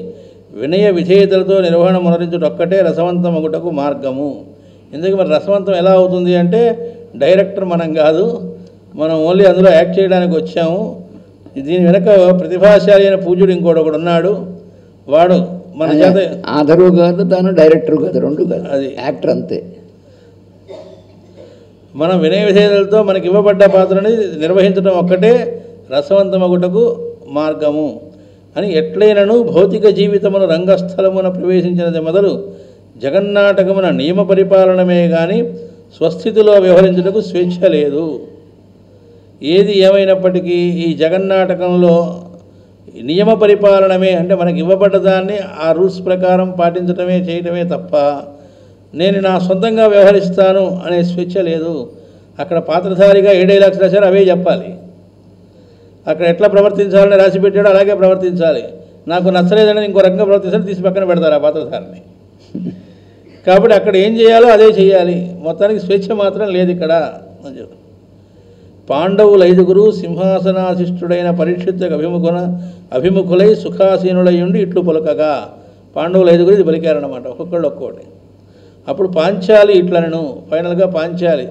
Speaker 2: వినయ విధేయతలతో నిర్వహణ మునరించుటొక్కటే రసవంతమగుటకు మార్గము. ఎందుకు మరి రసవంతం ఎలా అవుతుంది అంటే డైరెక్టర్ మనం కాదు, మనం ఓన్లీ అందులో యాక్ట్ చేయడానికి వచ్చాము. దీని వెనక ప్రతిభాశాలి అయిన పూజుడు ఇంకోటి ఉన్నాడు, వాడు మన చేత
Speaker 1: ఆధరు కాదు, తాను డైరెక్టర్ కాదు, రెండు కాదు, అది యాక్టర్ అంతే.
Speaker 2: మనం వినయ విధేయతలతో మనకి ఇవ్వబడ్డ పాత్రని నిర్వహించడం ఒక్కటే రసవంతమగుటకు మార్గము అని ఎట్లయినను భౌతిక జీవితమున రంగస్థలమున ప్రవేశించినది మొదలు జగన్నాటకమున నియమ పరిపాలనమే కానీ స్వస్థితిలో వ్యవహరించుటకు స్వేచ్ఛ లేదు. ఏది ఏమైనప్పటికీ ఈ జగన్నాటకంలో నియమ పరిపాలనమే అంటే మనకి ఇవ్వబడ్డ దాన్ని ఆ రూల్స్ ప్రకారం పాటించడమే చేయటమే తప్ప నేను నా సొంతంగా వ్యవహరిస్తాను అనే స్వేచ్ఛ లేదు. అక్కడ పాత్రధారిగా ఏ డైలాగ్స్ రాశారో అవే చెప్పాలి, అక్కడ ఎట్లా ప్రవర్తించాలని రాసి పెట్టాడో అలాగే ప్రవర్తించాలి. నాకు నచ్చలేదని ఇంకో రకంగా ప్రవర్తించాలి, తీసి పక్కన పెడతారు ఆ పాత్రధారిని. కాబట్టి అక్కడ ఏం చేయాలో అదే చేయాలి, మొత్తానికి స్వేచ్ఛ మాత్రం లేదు ఇక్కడ అని చెప్పి. పాండవులు 5 సింహాసనాశిష్టుడైన పరీక్షిత్తుకు అభిముఖులై సుఖాసీనులై ఉండి ఇట్లు పలుకగా, పాండవులు 5 ఇది పలికారన్నమాట, ఒక్కొక్కళ్ళు ఒక్కొక్కటి. అప్పుడు పాంచాలి ఇట్లనను, ఫైనల్గా పాంచాలి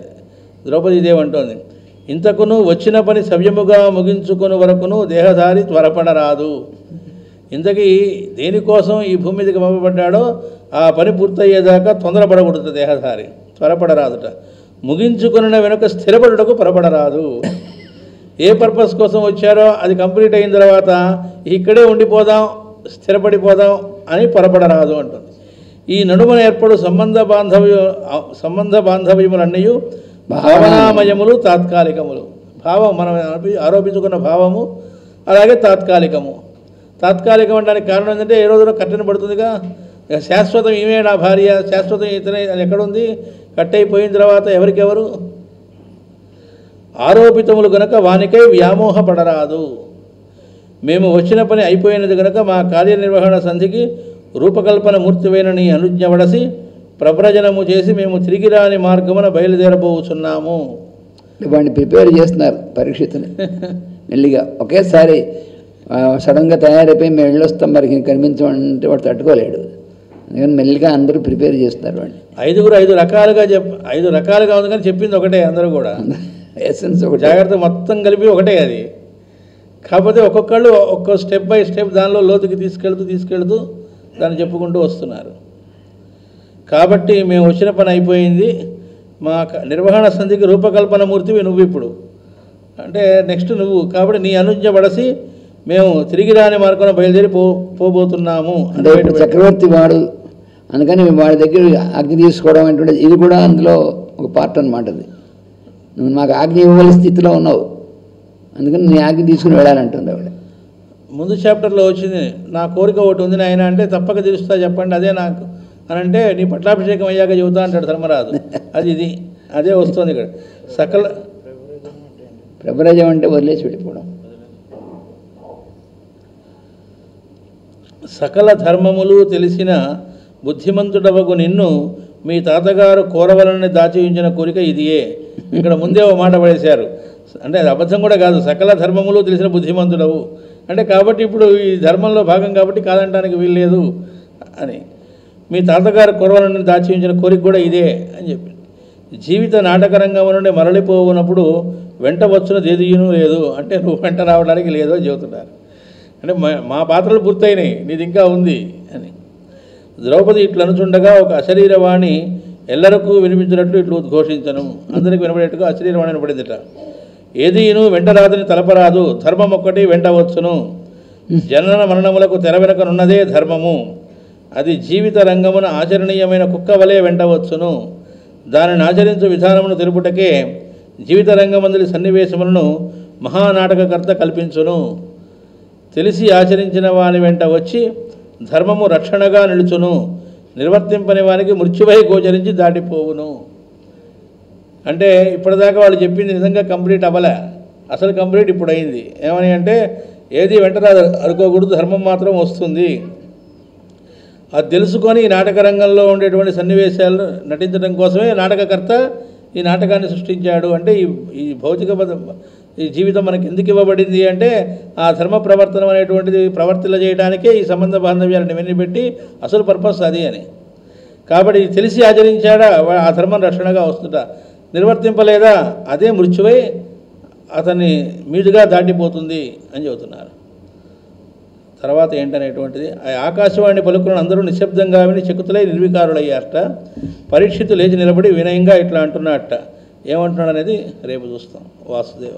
Speaker 2: ద్రౌపదీదేవి అంటోంది, ఇంతకును వచ్చిన పని సవ్యముగా ముగించుకుని వరకును దేహధారి త్వరపడరాదు. ఇంతకీ దేనికోసం ఈ భూమి మీదకి పంపబడ్డాడో ఆ పని పూర్తయ్యేదాకా తొందరపడకూడదు దేహధారి, త్వరపడరాదుట. ముగించుకున్న వెనుక స్థిరపడుటకు పొరపడరాదు. ఏ పర్పస్ కోసం వచ్చారో అది కంప్లీట్ అయిన తర్వాత ఇక్కడే ఉండిపోదాం, స్థిరపడిపోదాం అని పొరపడరాదు అంటుంది. ఈ నడుమన ఏర్పడు సంబంధ బాంధవ్యములన్నీ భావనామయములు తాత్కాలికములు. భావం మనం ఆరోపించుకున్న భావము అలాగే తాత్కాలికము. తాత్కాలికం అనడానికి కారణం ఏంటంటే ఏ రోజున కట్టెన పడుతుందిగా. శాశ్వతం ఈమె నా భార్య, శాశ్వతం ఇతనే అని ఎక్కడుంది? కట్టయిపోయిన తర్వాత ఎవరికెవరు? ఆరోపితములు గనక వానికై వ్యామోహపడరాదు. మేము వచ్చిన పని అయిపోయినది గనక మా కార్యనిర్వహణ సంధికి రూపకల్పన మూర్తివైన నీ అనుజ్ఞవడసి ప్రవ్రజనము చేసి మేము తిరిగి రాని మార్గమున బయలుదేరబోతున్నాము.
Speaker 1: వాడిని ప్రిపేర్ చేస్తున్నారు పరీక్షితుని మెల్లిగా. ఒకేసారి సడన్గా తయారైపోయి మేము వెళ్ళొస్తాం మరి కనిపించమంటే వాడు తట్టుకోలేడు. అందుకని మెల్లిగా అందరూ ప్రిపేర్ చేస్తున్నారు వాడిని.
Speaker 2: ఐదు రకాలుగా ఉంది కానీ చెప్పింది ఒకటే అందరూ కూడా.
Speaker 1: ఎసెన్స్ ఒకటి,
Speaker 2: జాగ్రత్త మొత్తం కలిపి ఒకటే అది. కాకపోతే ఒక్కొక్కళ్ళు ఒక్కో స్టెప్ బై స్టెప్ దానిలో లోతుకి తీసుకెళ్తూ దాన్ని చెప్పుకుంటూ వస్తున్నారు. కాబట్టి మేము వచ్చిన పని అయిపోయింది, మా నిర్వహణ సంధికి రూపకల్పన మూర్తివి నువ్వు ఇప్పుడు, అంటే నెక్స్ట్ నువ్వు. కాబట్టి నీ అనుజ్ఞ పడసి మేము తిరిగి రాని మార్గంలో బయలుదేరి పోబోతున్నాము.
Speaker 1: అంటే ఇప్పుడు చక్రవర్తి వాడు, అందుకని వాడి దగ్గర ఆజ్ఞ తీసుకోవడం అంటే ఇది కూడా అందులో ఒక పార్ట్ అనమాట. అది నువ్వు మాకు ఆజ్ఞ ఇవ్వవలసిన స్థితిలో ఉన్నావు, అందుకని నీ ఆజ్ఞ తీసుకుని వెళ్ళాలంటుంది ఆవిడ.
Speaker 2: ముందు చాప్టర్లో వచ్చింది, నా కోరిక ఒకటి ఉంది నాయన అంటే తప్పక తీరుస్తా చెప్పండి అదే నాకు అని అంటే, నీ పట్టాభిషేకం అయ్యాక చెబుతా అంటాడు ధర్మరాజు. ఇది అదే వస్తుంది ఇక్కడ. సకల
Speaker 1: ప్రభరాజం అంటే వదిలేసి వెళ్ళిపోవడం.
Speaker 2: సకల ధర్మములు తెలిసిన బుద్ధిమంతుడవగు నిన్ను మీ తాతగారు కోరవలని దాచి ఉంచిన కోరిక ఇదియే. ఇక్కడ ముందే ఓ మాట పడేశారు, అంటే అది అబద్ధం కూడా కాదు. సకల ధర్మములు తెలిసిన బుద్ధిమంతుడవు అంటే కాబట్టి ఇప్పుడు ఈ ధర్మంలో భాగం కాబట్టి కాదంటానికి వీల్లేదు అని. మీ తాతగారు కోరవలని దాచి ఉంచిన కోరిక కూడా ఇదే అని చెప్పి. జీవిత నాటకరంగం నుండి మరలిపోవునప్పుడు వెంట వచ్చిన దేదీయును లేదు అంటే నువ్వు వెంట రావడానికి లేదు అని చెబుతున్నారు. అంటే మా పాత్రలు పూర్తయినాయి, నీది ఇంకా ఉంది అని. ద్రౌపది ఇట్లు అనుచుండగా ఒక అశరీరవాణి ఎల్లరకు వినిపించినట్లు ఇట్లు ఉద్ఘోషించను. అందరికి వినబడేట్టుగా అశరీరవాణి వినపడిందిట. ఏదీను వెంట రాదని తలపరాదు, ధర్మం ఒక్కటి వెంట వచ్చును. జనన మరణములకు తెర వెనకనున్నదే ధర్మము, అది జీవిత రంగమున ఆచరణీయమైన కుక్క వలె వెంట వచ్చును. దానిని ఆచరించు విధానమును తెలుపుటకే జీవిత రంగమందలి సన్నివేశములను మహానాటకకర్త కల్పించును. తెలిసి ఆచరించిన వాని వెంట వచ్చి ధర్మము రక్షణగా నిలుచును. నిర్వర్తింపని వానికి మృత్యువై గోచరించి దాటిపోవును. అంటే ఇప్పటిదాకా వాళ్ళు చెప్పింది నిజంగా కంప్లీట్ అవ్వలే, అసలు కంప్లీట్ ఇప్పుడు అయింది. ఏమని అంటే ఏది వెంటనే అనుకోకూడదు, ధర్మం మాత్రం వస్తుంది. అది తెలుసుకొని ఈ నాటక రంగంలో ఉండేటువంటి సన్నివేశాలను నటించడం కోసమే నాటకకర్త ఈ నాటకాన్ని సృష్టించాడు. అంటే ఈ భౌతిక ఈ జీవితం మనకి ఎందుకు ఇవ్వబడింది అంటే ఆ ధర్మ ప్రవర్తనం అనేటువంటిది ప్రవర్తిల చేయడానికే ఈ సంబంధ బాంధవ్యాలను ఇవన్నీ పెట్టి అసలు పర్పస్ అది అని. కాబట్టి తెలిసి ఆచరించాడా ఆ ధర్మం రక్షణగా వస్తుంట, నిర్వర్తింపలేదా అదే మృత్యువై అతన్ని మీదుగా దాటిపోతుంది అని చెబుతున్నారు. తర్వాత ఏంటనేటువంటిది ఆకాశవాణి పలుకులను అందరూ నిశ్శబ్దంగా విని చకుతులై నిర్వికారులయ్యారట. పరీక్షితు లేచి నిలబడి వినయంగా ఇట్లా అంటున్నట్ట. ఏమంటున్నాడు అనేది రేపు చూస్తాం. వాసుదేవ.